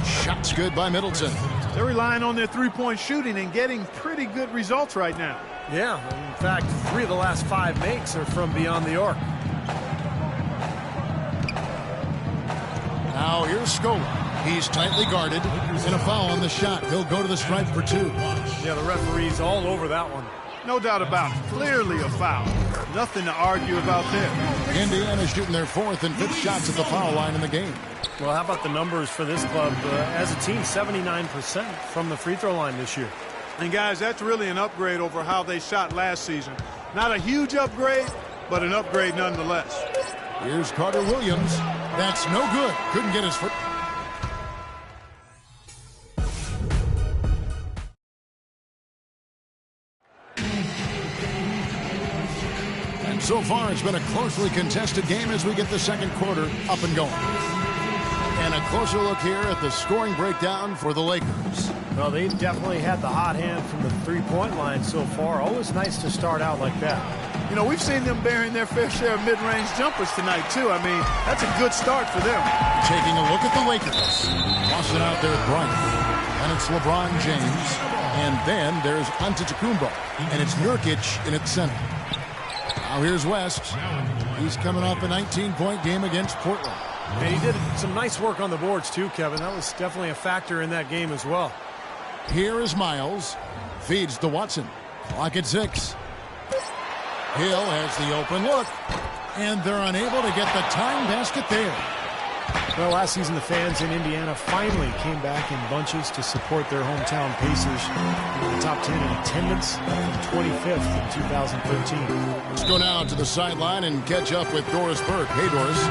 Shot's good by Middleton. They're relying on their three-point shooting and getting pretty good results right now. Yeah, in fact, 3 of the last 5 makes are from beyond the arc. Now here's Scola. He's tightly guarded, and a foul on the shot. He'll go to the stripe for 2. Yeah, the referee's all over that one. No doubt about it. Clearly a foul. Nothing to argue about there. Indiana's shooting their 4th and 5th shots at the foul line in the game. Well, how about the numbers for this club? As a team, 79% from the free throw line this year. And, guys, that's really an upgrade over how they shot last season. Not a huge upgrade, but an upgrade nonetheless. Here's Carter-Williams. That's no good. Couldn't get his foot. far, it's been a closely contested game as we get the second quarter up and going. And a closer look here at the scoring breakdown for the Lakers. Well, they've definitely had the hot hand from the three-point line so far. Always nice to start out like that. You know, we've seen them bearing their fair share of mid-range jumpers tonight, too. I mean, that's a good start for them. Taking a look at the Lakers. Tossing out there at Bryant. And it's LeBron James. And then there's Antetokounmpo. And it's Nurkic in its center. Now here's West. He's coming off a 19-point game against Portland. And he did some nice work on the boards, too, Kevin. That was definitely a factor in that game as well. Here is Miles. Feeds to Watson. Clock at 6. Hill has the open look. And they're unable to get the tying basket there. Well, last season the fans in Indiana finally came back in bunches to support their hometown Pacers. In the top 10 in attendance, from 25th in 2013. Let's go now to the sideline and catch up with Doris Burke. Hey, Doris.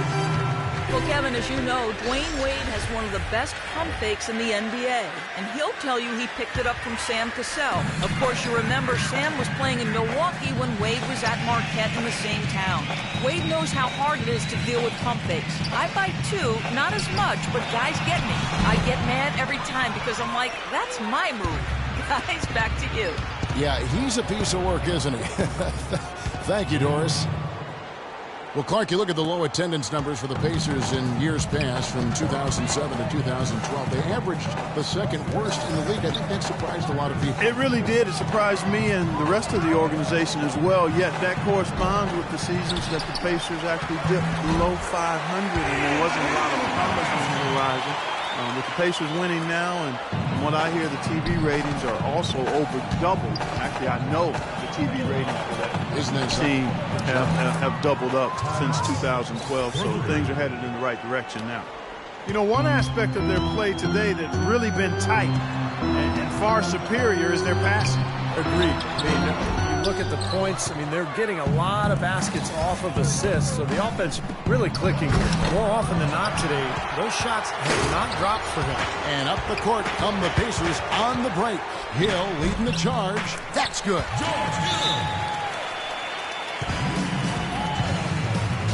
Well, Kevin, as you know, DWade has one of the best pump fakes in the NBA, and he'll tell you he picked it up from Sam Cassell. Of course, you remember Sam was playing in Milwaukee when Wade was at Marquette in the same town. Wade knows how hard it is to deal with pump fakes. I bite too, not as much, but guys get me. I get mad every time because I'm like, that's my move. Guys, back to you. Yeah, he's a piece of work, isn't he? Thank you, Doris. Well, Clark, you look at the low attendance numbers for the Pacers in years past from 2007 to 2012. They averaged the second worst in the league. I think that surprised a lot of people. It really did. It surprised me and the rest of the organization as well. Yet that corresponds with the seasons that the Pacers actually dipped below 500, and there wasn't a lot of promise on the horizon. With the Pacers winning now, and from what I hear, the TV ratings are also over doubled. Actually, I know the TV ratings for that team have doubled up since 2012, so things are headed in the right direction now. You know, one aspect of their play today that's really been tight and far superior is their passing. Agreed. I mean, you look at the points, I mean, they're getting a lot of baskets off of assists, so the offense really clicking. More often than not today, those shots have not dropped for him. And up the court come the Pacers on the break. Hill leading the charge. That's good.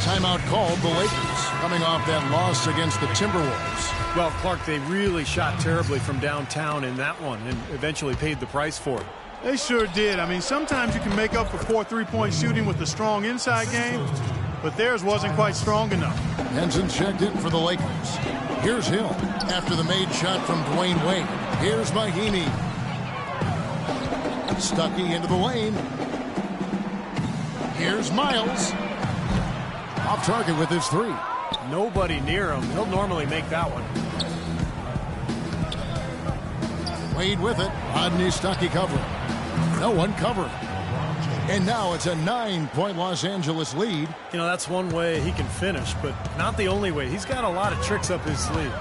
Timeout called the Lakers, coming off that loss against the Timberwolves. Well, Clark, they really shot terribly from downtown in that one and eventually paid the price for it. They sure did. I mean, sometimes you can make up for poor three-point shooting with a strong inside game, but theirs wasn't quite strong enough. Henson's checked in for the Lakers. Here's Hill after the made shot from DWade. Here's Mahimi. Stuckey into the lane. Here's Miles. Off target with his three. Nobody near him. He'll normally make that one. Wade with it. Rodney Stuckey covering. No one covering. And now it's a 9-point Los Angeles lead. You know, that's one way he can finish, but not the only way. He's got a lot of tricks up his sleeve.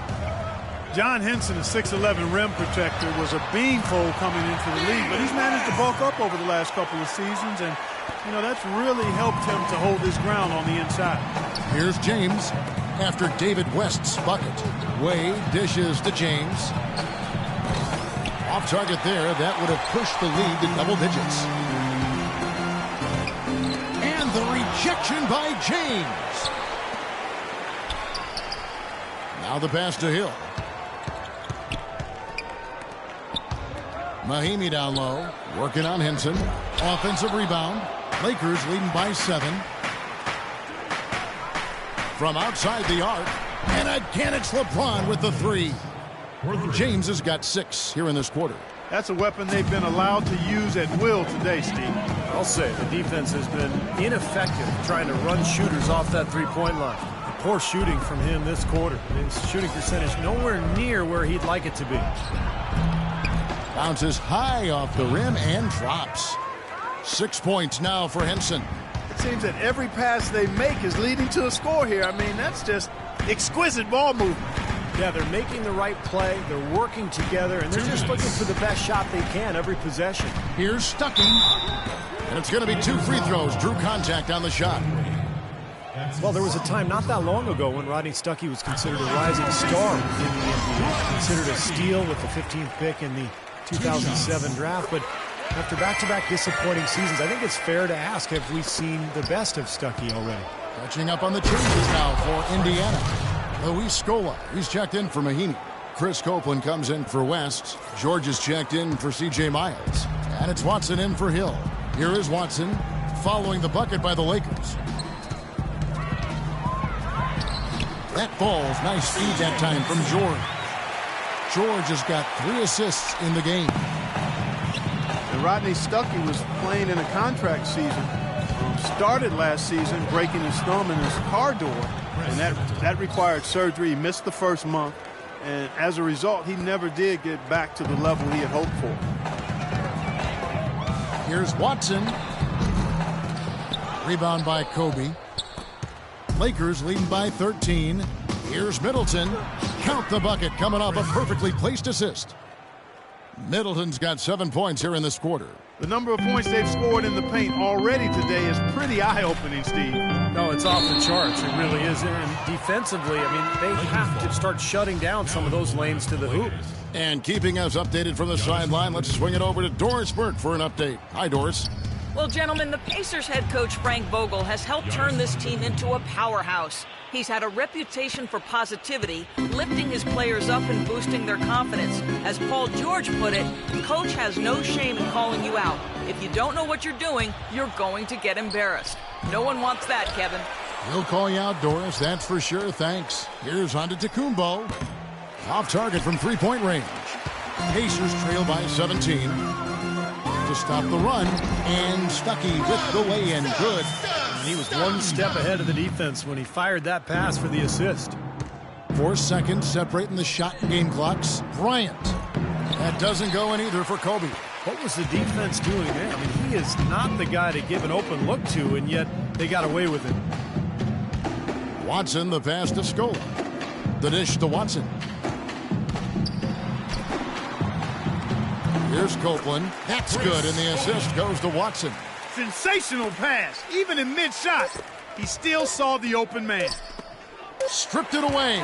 John Henson, a 6'11" rim protector, was a beanpole coming into the league, but he's managed to bulk up over the last couple of seasons, and, you know, that's really helped him to hold his ground on the inside. Here's James after David West's bucket. Wade dishes to James. Off target there. That would have pushed the lead to double digits. And the rejection by James. Now the pass to Hill. Mahimi down low. Working on Henson. Offensive rebound. Lakers leading by 7. From outside the arc. And again it's LeBron with the 3. James has got 6 here in this quarter. That's a weapon they've been allowed to use at will today, Steve. I'll say the defense has been ineffective trying to run shooters off that three-point line. Poor shooting from him this quarter. His shooting percentage nowhere near where he'd like it to be. Bounces high off the rim and drops. 6 points now for Henson. It seems that every pass they make is leading to a score here. I mean, that's just exquisite ball movement. Yeah, they're making the right play, they're working together, and they're just looking for the best shot they can every possession. Here's Stuckey. And it's going to be 2 free throws. Drew contact on the shot. Well, there was a time not that long ago when Rodney Stuckey was considered a rising star in the NBA. Considered a steal with the 15th pick in the 2007 draft, but After back-to-back disappointing seasons, I think it's fair to ask, have we seen the best of Stuckey already? Catching up on the changes now for Indiana. Luis Scola, he's checked in for Mahinmi. Chris Copeland comes in for West. George is checked in for C.J. Miles. And it's Watson in for Hill. Here is Watson following the bucket by the Lakers. That ball's nice speed that time from George. George has got 3 assists in the game. And Rodney Stuckey was playing in a contract season. Started last season breaking his thumb in his car door, and that required surgery. He missed the first month, and as a result, he never did get back to the level he had hoped for. Here's Watson. Rebound by Kobe. Lakers leading by 13. Here's Middleton. Count the bucket, coming off a perfectly placed assist. Middleton's got 7 points here in this quarter. The number of points they've scored in the paint already today is pretty eye-opening, Steve. No, it's off the charts. It really is. And defensively, I mean, they have to start shutting down some of those lanes to the hoop. And keeping us updated from the sideline, let's swing it over to Doris Burke for an update. Hi, Doris. Well, gentlemen, the Pacers head coach Frank Vogel has helped turn this team into a powerhouse. He's had a reputation for positivity, lifting his players up and boosting their confidence. As Paul George put it, coach has no shame in calling you out. If you don't know what you're doing, you're going to get embarrassed. No one wants that, Kevin. He'll call you out, Doris, that's for sure. Thanks. Here's Antetokounmpo. Off target from three-point range. Pacers trail by 17. To stop the run, and Stuckey with the lay-in. Good. And he was one step ahead of the defense when he fired that pass for the assist. 4 seconds separating the shot and game clocks. Bryant. That doesn't go in either for Kobe. What was the defense doing there? I mean, he is not the guy to give an open look to, and yet they got away with it. Watson, the pass to Scola. The dish to Watson. Here's Copeland. That's good, and the assist goes to Watson. Sensational pass. Even in mid-shot, he still saw the open man. Stripped it away.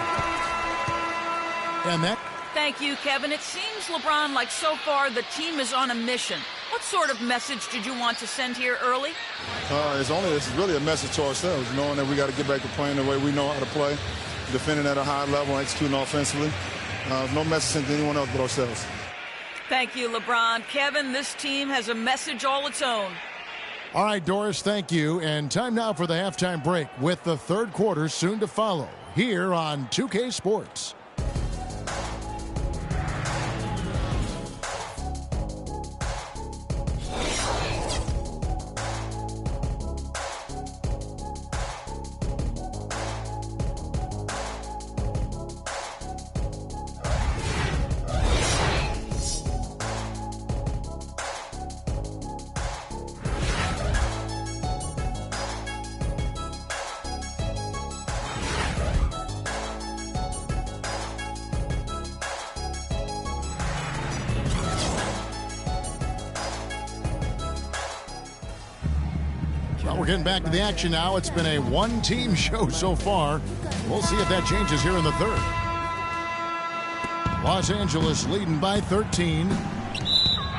And that... Thank you, Kevin. It seems, LeBron, like so far the team is on a mission. What sort of message did you want to send here early? It's really a message to ourselves, knowing that we got to get back to playing the way we know how to play, defending at a high level, executing offensively. No message to anyone else but ourselves. Thank you, LeBron. Kevin, this team has a message all its own. All right, Doris, thank you. And time now for the halftime break with the third quarter soon to follow here on 2K Sports. Well, we're getting back to the action now. It's been a one-team show so far. We'll see if that changes here in the third. Los Angeles leading by 13.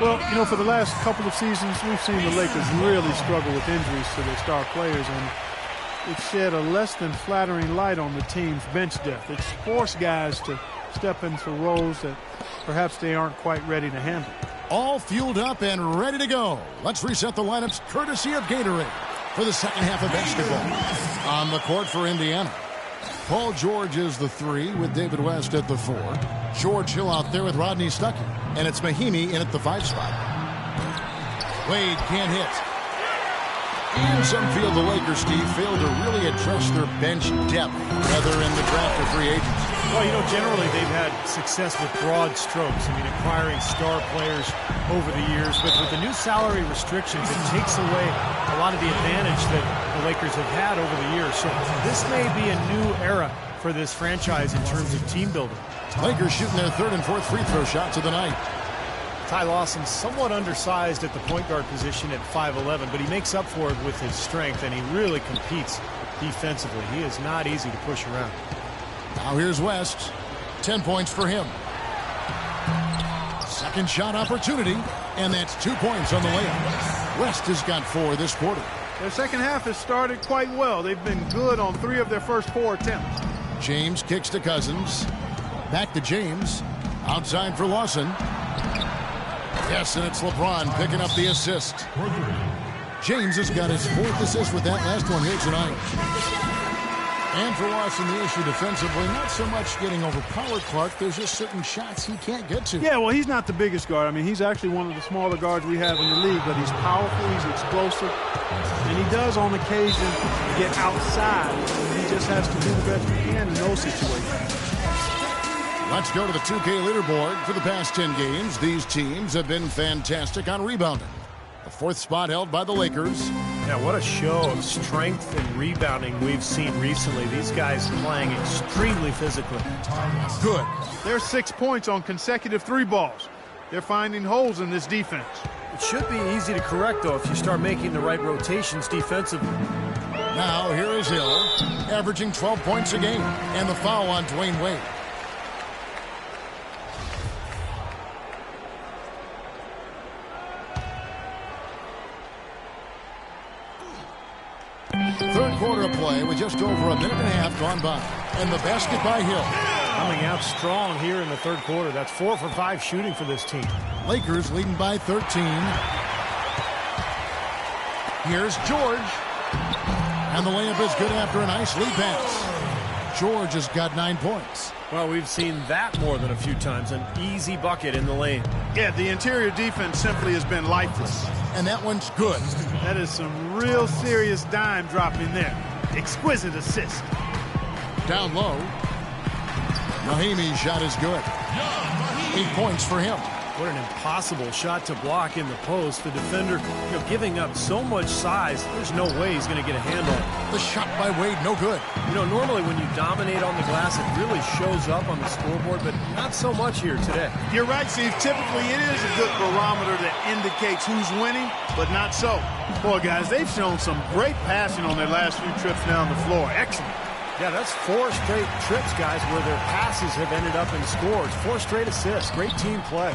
Well, you know, for the last couple of seasons, we've seen the Lakers really struggle with injuries to their star players, and it's shed a less than flattering light on the team's bench depth. It's forced guys to step into roles that perhaps they aren't quite ready to handle. All fueled up and ready to go. Let's reset the lineups courtesy of Gatorade for the second half of basketball. On the court for Indiana, Paul George is the 3 with David West at the 4. George Hill out there with Rodney Stuckey. And it's Mahinmi in at the 5 spot. Wade can't hit. And some feel the Lakers, Steve, failed to really address their bench depth, whether in the draft or free agency. Well, you know, generally they've had success with broad strokes. I mean, acquiring star players over the years. But with the new salary restrictions, it takes away a lot of the advantage that the Lakers have had over the years. So this may be a new era for this franchise in terms of team building. Lakers shooting their 3rd and 4th free throw shots of the night. Ty Lawson somewhat undersized at the point guard position at 5'11", but he makes up for it with his strength, and he really competes defensively. He is not easy to push around. Now here's West. 10 points for him. Second shot opportunity, and that's 2 points on the layup. West has got 4 this quarter. Their second half has started quite well. They've been good on 3 of their first 4 attempts. James kicks to Cousins. Back to James. Outside for Lawson. Yes, and it's LeBron picking up the assist. James has got his 4th assist with that last one here tonight. And for Lawson, the issue defensively, not so much getting overpowered Clark. There's just certain shots he can't get to. Yeah, well, he's not the biggest guard. I mean, he's actually one of the smaller guards we have in the league, but he's powerful, he's explosive, and he does on occasion get outside. He just has to do the best he can in those situations. Let's go to the 2K leaderboard. For the past 10 games, these teams have been fantastic on rebounding. The 4th spot held by the Lakers. Yeah, what a show of strength and rebounding we've seen recently. These guys playing extremely physically. Good. They're 6 points on consecutive 3 balls. They're finding holes in this defense. It should be easy to correct, though, if you start making the right rotations defensively. Now, here is Hill, averaging 12 points a game, and the foul on DWade. Third quarter of play with just over a minute and a half gone by. And the basket by Hill. Coming out strong here in the third quarter. That's 4 for 5 shooting for this team. Lakers leading by 13. Here's George. And the layup is good after a nice lead pass. George has got 9 points. Well, we've seen that more than a few times. An easy bucket in the lane. Yeah, the interior defense simply has been lifeless. And that one's good. That is some real serious dime dropping there. Exquisite assist. Down low. Mahimi's shot is good. 8 points for him. What an impossible shot to block in the post. The defender, giving up so much size, there's no way he's going to get a handle. The shot by Wade, no good. Normally when you dominate on the glass, it really shows up on the scoreboard, but not so much here today. You're right, Steve. Typically, it is a good barometer that indicates who's winning, but not so. Boy, guys, they've shown some great passing on their last few trips down the floor. Excellent. Yeah, that's 4 straight trips, guys, where their passes have ended up in scores. 4 straight assists. Great team play.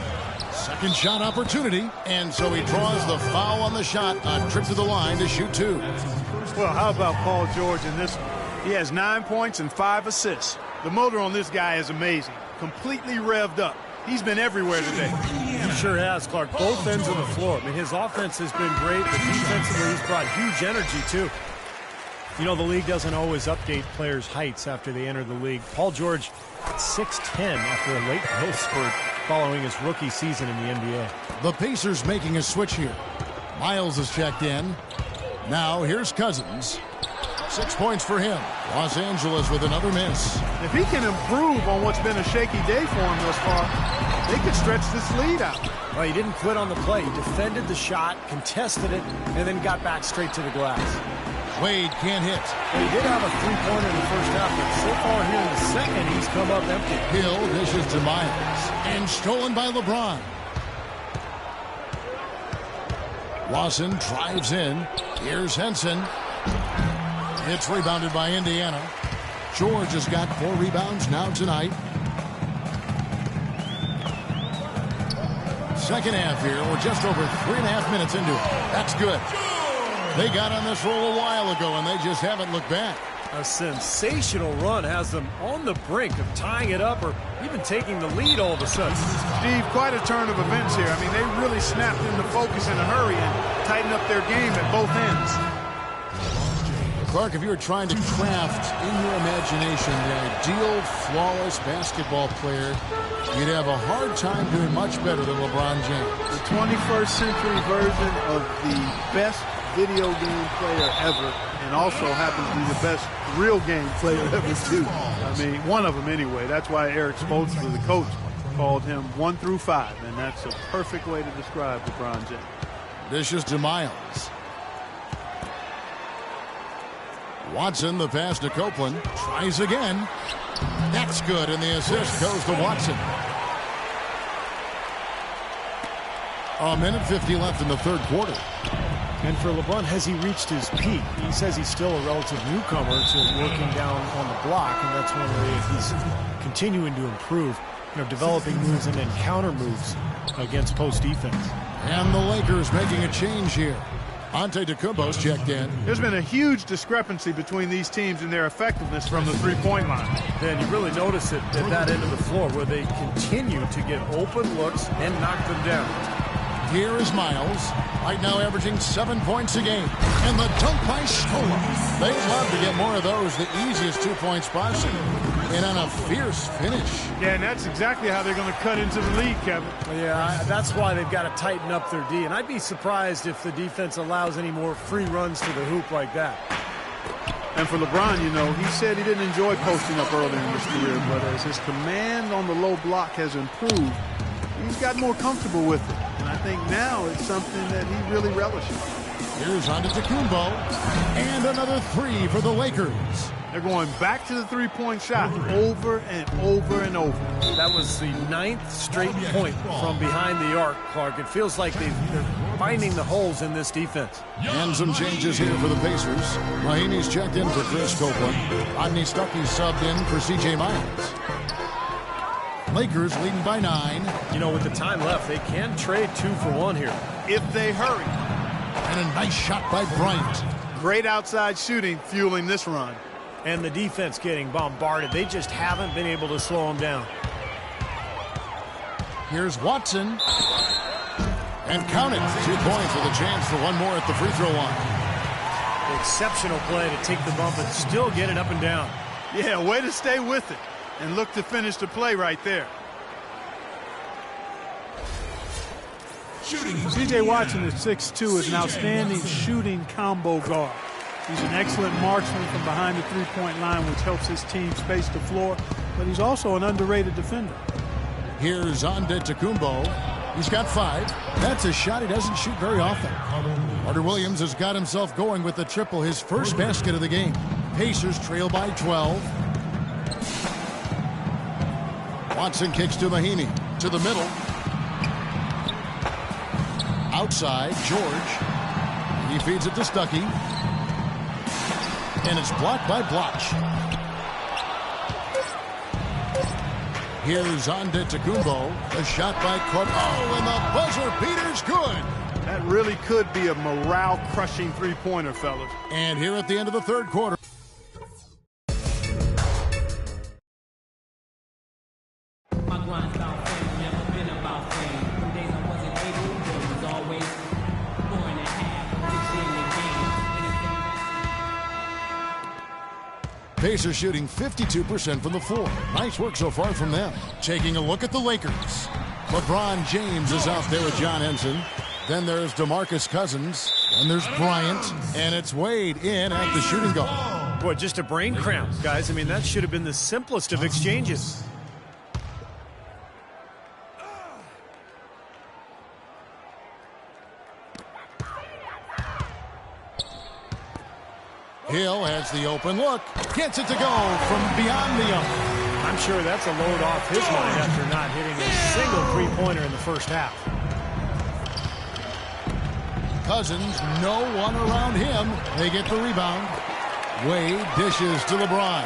Second shot opportunity, and so he draws the foul on the shot on trip to the line to shoot 2. Well, how about Paul George in this one? He has 9 points and 5 assists. The motor on this guy is amazing. Completely revved up. He's been everywhere today. He sure has, Clark. Both ends of the floor. I mean, his offense has been great, but defensively he's brought huge energy, too. The league doesn't always update players' heights after they enter the league. Paul George at 6'10" after a late growth spurt following his rookie season in the NBA. The Pacers making a switch here. Miles is checked in. Now here's Cousins. 6 points for him. Los Angeles with another miss. If he can improve on what's been a shaky day for him thus far, they could stretch this lead out. Well, he didn't quit on the play. He defended the shot, contested it, and then got back straight to the glass. Wade can't hit. Well, he did have a three-pointer in the first half, but so far here in the second, he's come up empty. Hill dishes to Miles, and stolen by LeBron. Lawson drives in. Here's Henson. It's rebounded by Indiana. George has got 4 rebounds now tonight. Second half here. We're just over 3.5 minutes into it. That's good. They got on this roll a while ago, and they just haven't looked back. A sensational run has them on the brink of tying it up or even taking the lead all of a sudden. Steve, quite a turn of events here. I mean, they really snapped into focus in a hurry and tightened up their game at both ends. Clark, if you were trying to craft in your imagination the ideal flawless basketball player, you'd have a hard time doing much better than LeBron James. The 21st century version of the best video game player ever, and also happens to be the best real game player ever too. I mean, one of them anyway. That's why Eric Spoelstra, the coach, called him 1 through 5, and that's a perfect way to describe LeBron James. Dishes to Miles. Watson, the pass to Copeland, tries again. That's good, and the assist goes to Watson. A minute 50 left in the third quarter. And for LeBron, has he reached his peak? He says he's still a relative newcomer to working down on the block, and that's one way if he's continuing to improve. developing moves and then counter moves against post defense. And the Lakers making a change here. Antetokounmpo's checked in. There's been a huge discrepancy between these teams in their effectiveness from the three-point line. And you really notice it at that end of the floor where they continue to get open looks and knock them down. Here is Miles, right now averaging 7 points a game. And the dunk by Scola. They'd love to get more of those, the easiest 2-point spots. And on a fierce finish. Yeah, and that's exactly how they're going to cut into the lead, Kevin. Yeah, that's why they've got to tighten up their D. And I'd be surprised if the defense allows any more free runs to the hoop like that. And for LeBron, he said he didn't enjoy posting up early in his career, but as his command on the low block has improved, he's got more comfortable with it. And I think now it's something that he really relishes. Here's Antetokounmpo. And another three for the Lakers. They're going back to the three-point shot over and over and over. That was the 9th straight point from behind the arc, Clark. It feels like they're finding the holes in this defense. And some changes here for the Pacers. Mahinmi's checked in for Chris Copeland. Rodney Stuckey subbed in for C.J. Miles. Lakers leading by 9. With the time left, they can trade 2 for 1 here. If they hurry. And a nice shot by Bryant. Great outside shooting fueling this run. And the defense getting bombarded. They just haven't been able to slow them down. Here's Watson. And count it. 2 points with a chance for one more at the free throw line. Exceptional play to take the bump and still get it up and down. Yeah, way to stay with it. And look to finish the play right there. C.J. Watson at 6'2" is an outstanding shooting combo guard. He's an excellent marksman from behind the three-point line, which helps his team space the floor, but he's also an underrated defender. Here's Antetokounmpo. He's got 5. That's a shot he doesn't shoot very often. Carter Williams has got himself going with the triple, his first basket of the game. Pacers trail by 12. Watson kicks to Mahinmi. To the middle. Outside, George. He feeds it to Stuckey. And it's blocked by Bloch. Here's Antetokounmpo. A shot by Court. Oh, and the buzzer beater's good. That really could be a morale-crushing three-pointer, fellas. And here at the end of the third quarter. Pacers shooting 52% from the floor. Nice work so far from them. Taking a look at the Lakers. LeBron James is out there with John Henson. Then there's DeMarcus Cousins. And there's Bryant. And it's Wade in at the shooting guard. Boy, just a brain cramp, guys. I mean, that should have been the simplest of exchanges. Hill has the open look. Gets it to go from beyond the arc. I'm sure that's a load off his mind after not hitting a single three-pointer in the first half. Cousins, no one around him. They get the rebound. Wade dishes to LeBron.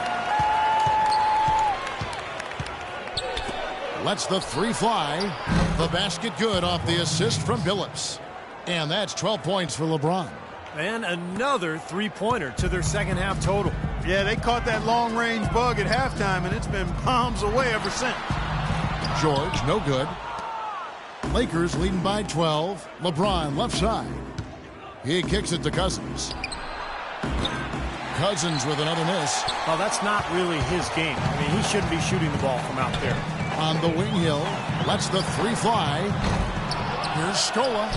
Lets the three fly. The basket good off the assist from Billups. And that's 12 points for LeBron. And another three-pointer to their second half total. Yeah, they caught that long-range bug at halftime, and it's been bombs away ever since. George, no good. Lakers leading by 12. LeBron left side. He kicks it to Cousins. Cousins with another miss. Well, that's not really his game. I mean, he shouldn't be shooting the ball from out there. On the wing, Hill lets the three fly. Here's Scola.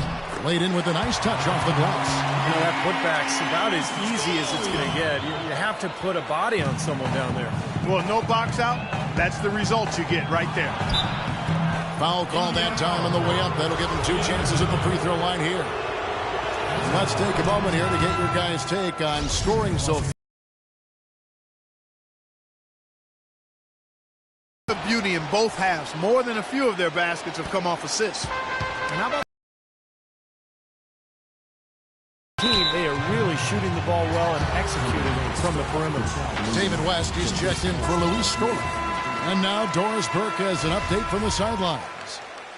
Laid in with a nice touch off the glass. That putback's about as easy as it's going to get. You have to put a body on someone down there. Well, no box out. That's the result you get right there. Foul call that time on the way up. That'll give them 2 chances at the free throw line here. Let's take a moment here to get your guys' take on scoring so far. The beauty in both halves. More than a few of their baskets have come off assists. And how about team? They are really shooting the ball well and executing it from the perimeter. David West is checked in for Luis Scola. And now Doris Burke has an update from the sidelines.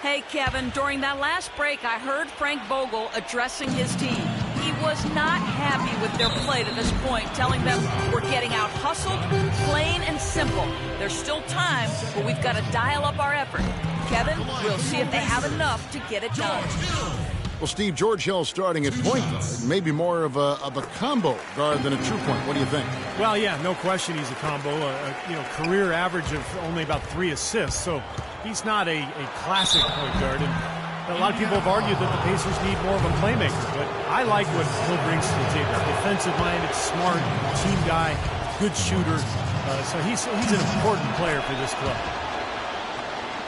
Hey, Kevin, during that last break, I heard Frank Vogel addressing his team. He was not happy with their play to this point, telling them we're getting out hustled, plain and simple. There's still time, but we've got to dial up our effort. Kevin, we'll see if they have enough to get it done. Well, Steve, George Hill starting at point guard, maybe more of a combo guard than a true point. What do you think? Well, yeah, no question he's a combo. Career average of only about 3 assists, so he's not a classic point guard. And a lot of people have argued that the Pacers need more of a playmaker, but I like what Hill brings to the table. Defensive-minded, smart, team guy, good shooter. So he's an important player for this club.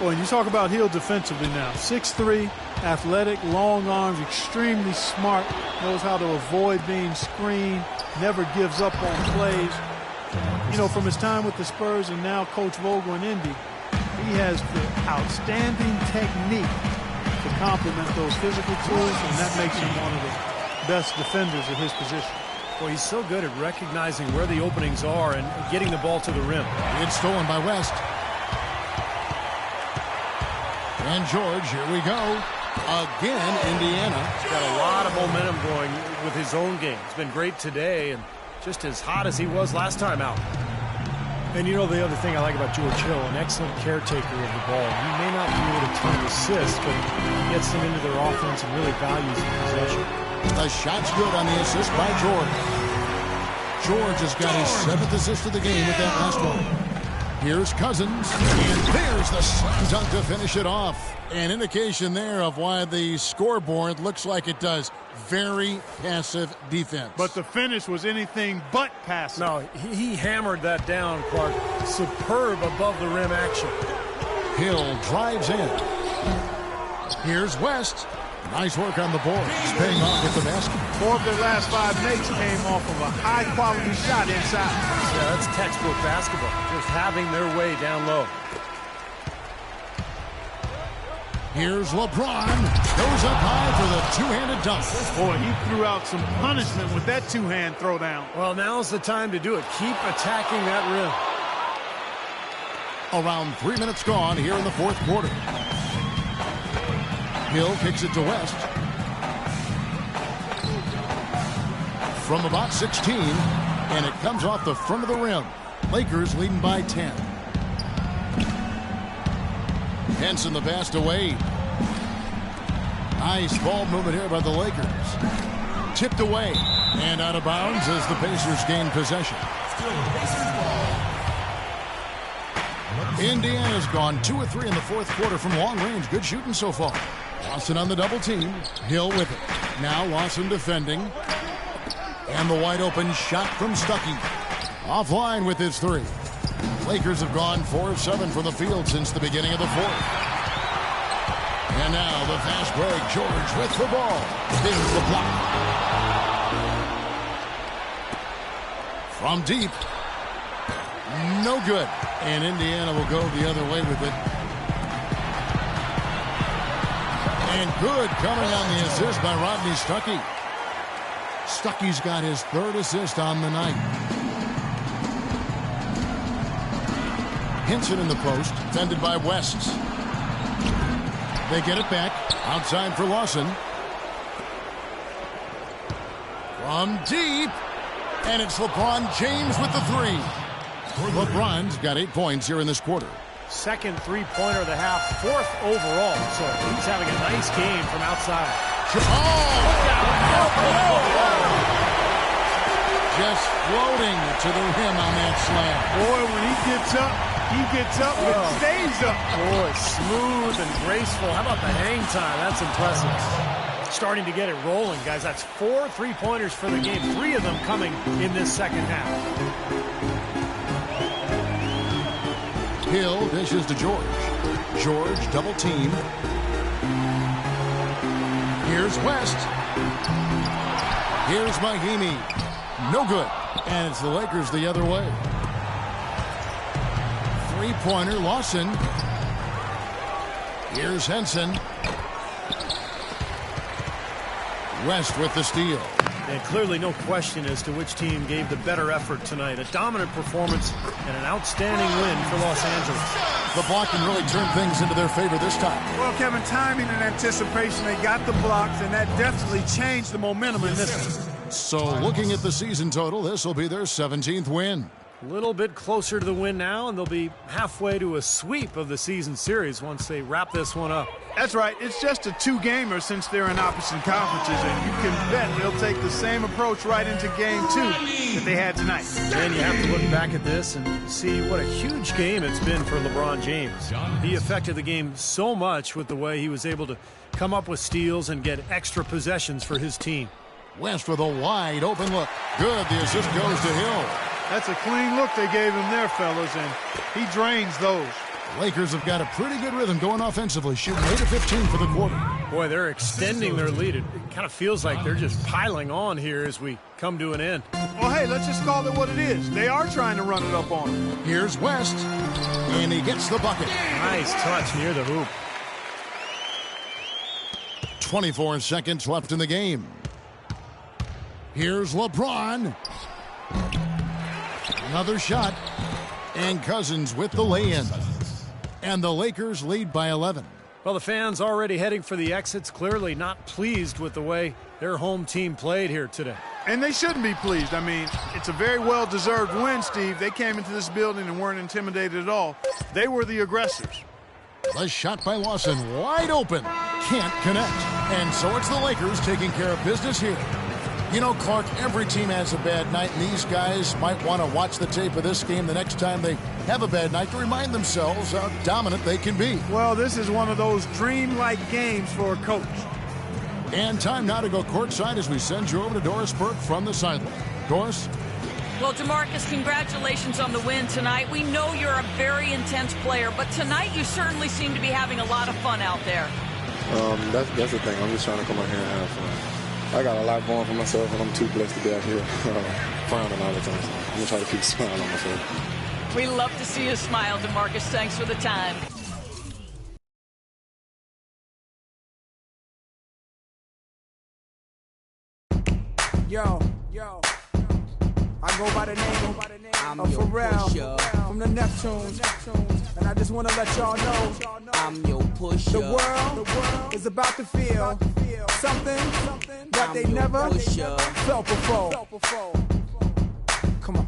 Well, and you talk about Hill defensively now. 6'3", athletic, long arms, extremely smart, knows how to avoid being screened, never gives up on plays. You know, from his time with the Spurs and now Coach Vogel in Indy, he has the outstanding technique to complement those physical tools, and that makes him one of the best defenders at his position. Well, he's so good at recognizing where the openings are and getting the ball to the rim. It's stolen by West. And George, here we go. Again, Indiana. He's got a lot of momentum going with his own game. He's been great today and just as hot as he was last time out. And you know the other thing I like about George Hill, an excellent caretaker of the ball. He may not be with a ton of assists, but he gets them into their offense and really values the possession. The shot's good on the assist by George. George has got his 7th assist of the game with that last one. Here's Cousins, and there's the slam dunk to finish it off. An indication there of why the scoreboard looks like it does. Very passive defense. But the finish was anything but passive. No, he hammered that down, Clark. Superb above the rim action. Hill drives in. Here's West. Nice work on the boards. Paying off with the basket. 4 of their last 5 makes came off of a high-quality shot inside. Yeah, that's textbook basketball. Just having their way down low. Here's LeBron. Goes up high for the two-handed dunk. Boy, he threw out some punishment with that two-hand throwdown. Well, now's the time to do it. Keep attacking that rim. Around 3 minutes gone here in the 4th quarter. Hill kicks it to West. From about 16, and it comes off the front of the rim. Lakers leading by 10. Henson the pass to Wade. Nice ball movement here by the Lakers. Tipped away and out of bounds as the Pacers gain possession. Indiana's gone 2 of 3 in the 4th quarter from long range. Good shooting so far. Lawson on the double team. Hill with it. Now Lawson defending. And the wide open shot from Stuckey. Offline with his 3. Lakers have gone 4 of 7 from the field since the beginning of the 4th. And now the fast break. George with the ball. Spins the block. From deep. No good. And Indiana will go the other way with it. And good coming on the assist by Rodney Stuckey. Stuckey's got his 3rd assist on the night. Henson in the post, defended by West. They get it back. Outside for Lawson. From deep. And it's LeBron James with the 3. LeBron's got 8 points here in this quarter. 2nd three-pointer of the half, 4th overall. So he's having a nice game from outside. Just floating to the rim on that slam. Boy, when he gets up and stays up. Boy, smooth and graceful. How about the hang time? That's impressive. Starting to get it rolling, guys. That's 4 3-pointers for the game. 3 of them coming in this second half. Hill dishes to George. George double team. Here's West. Here's Mahimi. No good. And it's the Lakers the other way. 3-pointer, Lawson. Here's Henson. West with the steal. And clearly no question as to which team gave the better effort tonight. A dominant performance and an outstanding win for Los Angeles. The blocking really turned things into their favor this time. Well, Kevin, timing and anticipation, they got the blocks, and that definitely changed the momentum in this one. So looking at the season total, this will be their 17th win. A little bit closer to the win now, and they'll be halfway to a sweep of the season series once they wrap this one up. That's right. It's just a two-gamer since they're in opposite conferences, and you can bet they'll take the same approach right into Game 2 that they had tonight. And you have to look back at this and see what a huge game it's been for LeBron James. He affected the game so much with the way he was able to come up with steals and get extra possessions for his team. West with a wide open look. Good. The assist goes to Hill. That's a clean look they gave him there, fellas, and he drains those. Lakers have got a pretty good rhythm going offensively, shooting 8 of 15 for the quarter. Boy, they're extending their lead. It kind of feels like they're just piling on here as we come to an end. Well, hey, let's just call it what it is. They are trying to run it up on him. Here's West, and he gets the bucket. Nice touch near the hoop. 24 seconds left in the game. Here's LeBron. Another shot, and Cousins with the lay-in. And the Lakers lead by 11. Well, the fans already heading for the exits, clearly not pleased with the way their home team played here today. And they shouldn't be pleased. I mean, it's a very well-deserved win, Steve. They came into this building and weren't intimidated at all. They were the aggressors. The shot by Lawson, wide open. Can't connect. And so it's the Lakers taking care of business here. You know, Clark, every team has a bad night, and these guys might want to watch the tape of this game the next time they have a bad night to remind themselves how dominant they can be. Well, this is one of those dreamlike games for a coach. And time now to go courtside as we send you over to Doris Burke from the sideline. Doris? Well, DeMarcus, congratulations on the win tonight. We know you're a very intense player, but tonight you certainly seem to be having a lot of fun out there. That's the thing. I'm just trying to come out here and have fun. I got a lot going for myself, and I'm too blessed to be out here frowning all the time. So I'm going to try to keep a smile on my face. We love to see you smile, DeMarcus. Thanks for the time. Yo, I go by the name of Pharrell from the Neptunes, and I just want to let y'all know I'm your pusher. The world is about to feel something that they never felt before. Come on.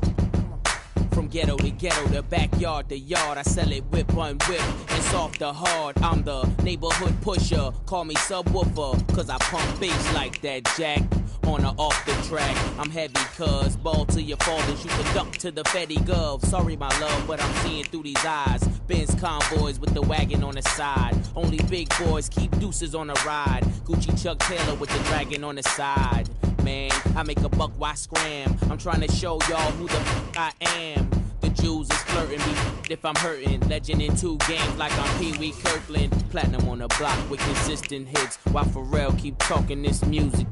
From ghetto to ghetto, the backyard to yard, I sell it whip on whip and soft to hard. I'm the neighborhood pusher, call me subwoofer, cause I pump bass like that jack. On or off the track, I'm heavy cuz ball to your fall and shoot the duck to the Fetty Gov. Sorry my love, but I'm seeing through these eyes. Benz convoys with the wagon on the side. Only big boys keep deuces on the ride. Gucci Chuck Taylor with the dragon on the side. Man, I make a buck, why scram? I'm trying to show y'all who the f I am. The Jews is flirting me if I'm hurting. Legend in 2 games like I'm Pee Wee Kirkland. Platinum on the block with consistent hits while Pharrell keep talking this music.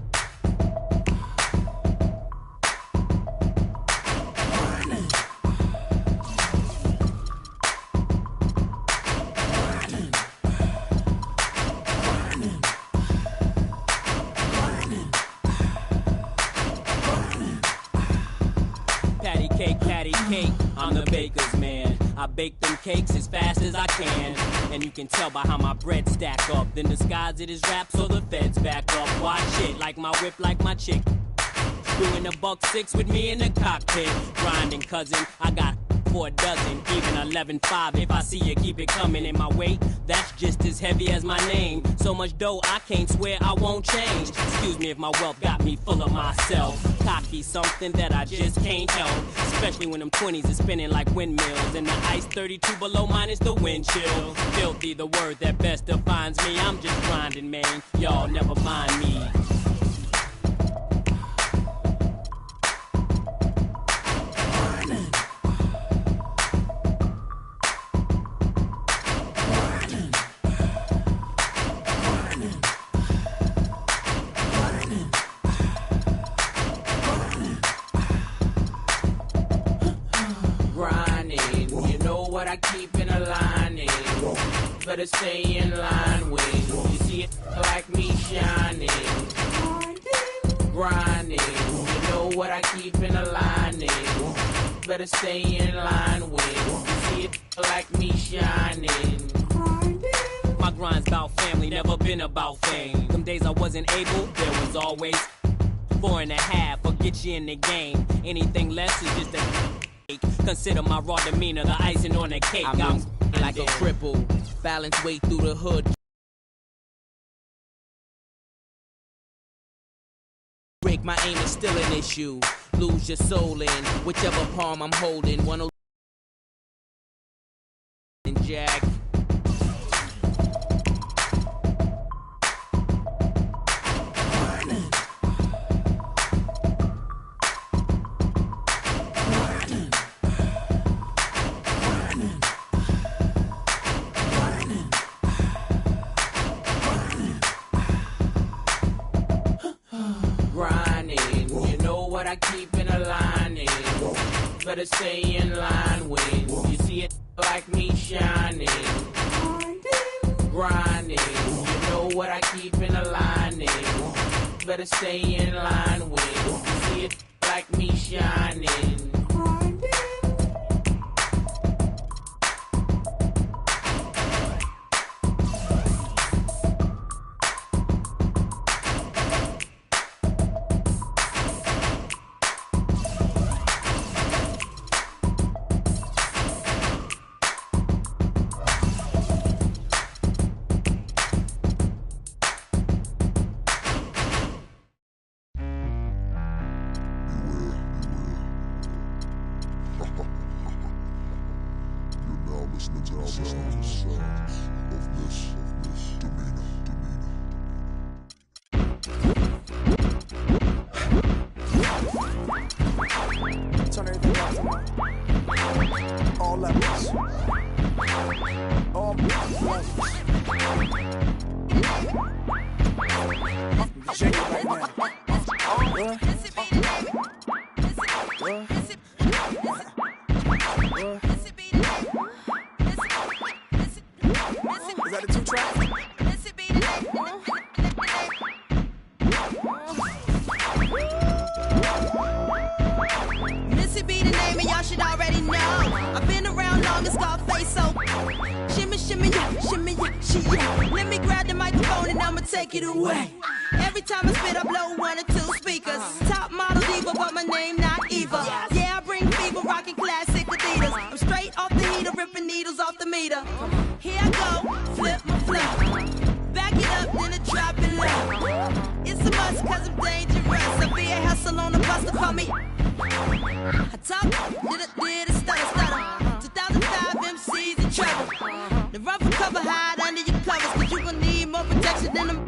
I'm the baker's man. I bake them cakes as fast as I can. And you can tell by how my bread stack up. Then disguise it as rap so the feds back up. Watch it, like my whip, like my chick. Doing a $1.6 with me in the cockpit. Grinding, cousin, I got 4 dozen, even 11.5. If I see you, keep it coming. In my weight, that's just as heavy as my name. So much dough, I can't swear I won't change. Excuse me if my wealth got me full of myself. Cocky, something that I just can't help. Especially when them 20s is spinning like windmills. And the ice 32 below minus the wind chill. Filthy, the word that best defines me. I'm just grinding, man. Y'all never mind me. I keep in a lining, better stay in line with. You see it like me shining, grinding. You know what I keep in a lining, better stay in line with. You see it like me shining. My grind's about family, never been about fame. Them days I wasn't able, there was always 4.5 or get you in the game. Anything less is just a consider my raw demeanor the icing on the cake. I'm like a cripple, balance weight through the hood. Break, my aim is still an issue. Lose your soul in whichever palm I'm holding. 1 and Jack. I keep in a lining. Better stay in line when you see it like me shining. Grinding, you know what I keep in a lining. Better stay in line when you see it like me shining. Turn everything up for me. All levels. All levels. Shake it right now. Is that a 2-track? Missy be the name and y'all should already know. I've been around long as Scarface, so shimmy, shimmy, yeah, shimmy, yeah, she, yeah. Let me grab the microphone and I'ma take it away. Every time I spit, I blow 1 or 2 speakers. Top model diva, but my name not Eva. Yeah, I bring fever, rocking classic Adidas. I'm straight off the heater, ripping needles off the meter. Here I go, flip my flip. Back it up, then I drop it low. It's a must, cause I'm dangerous. I be a hustle on the bus to call me. I talk, did a stutter. 2005 MCs in trouble. The run for cover, hide under your covers, cause you gon' need more protection than them.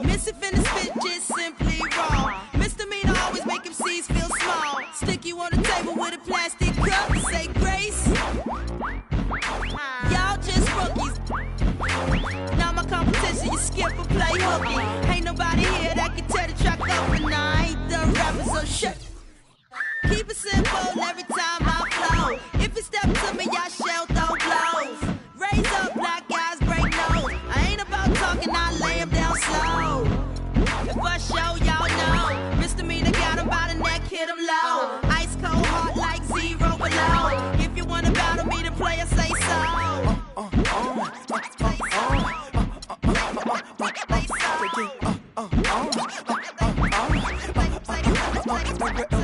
Missy finna spit just simply raw. Misdemeanor always make MCs feel small. Stick you on the table with a plastic cup and say grace. Y'all just rookies. Now my competition, you skip or play hooky. Ain't nobody here that can tear the track up, and I ain't done rapping, so shut. Keep it simple every time I flow. If you step to me, y'all shall throw blows. Raise up, black guys break nose. I ain't about talking, I lay him down slow. If I show y'all know, misdemeanor got him by the neck, hit him low. Ice cold heart like 0 below. If you wanna battle me to play, I say so. Say so.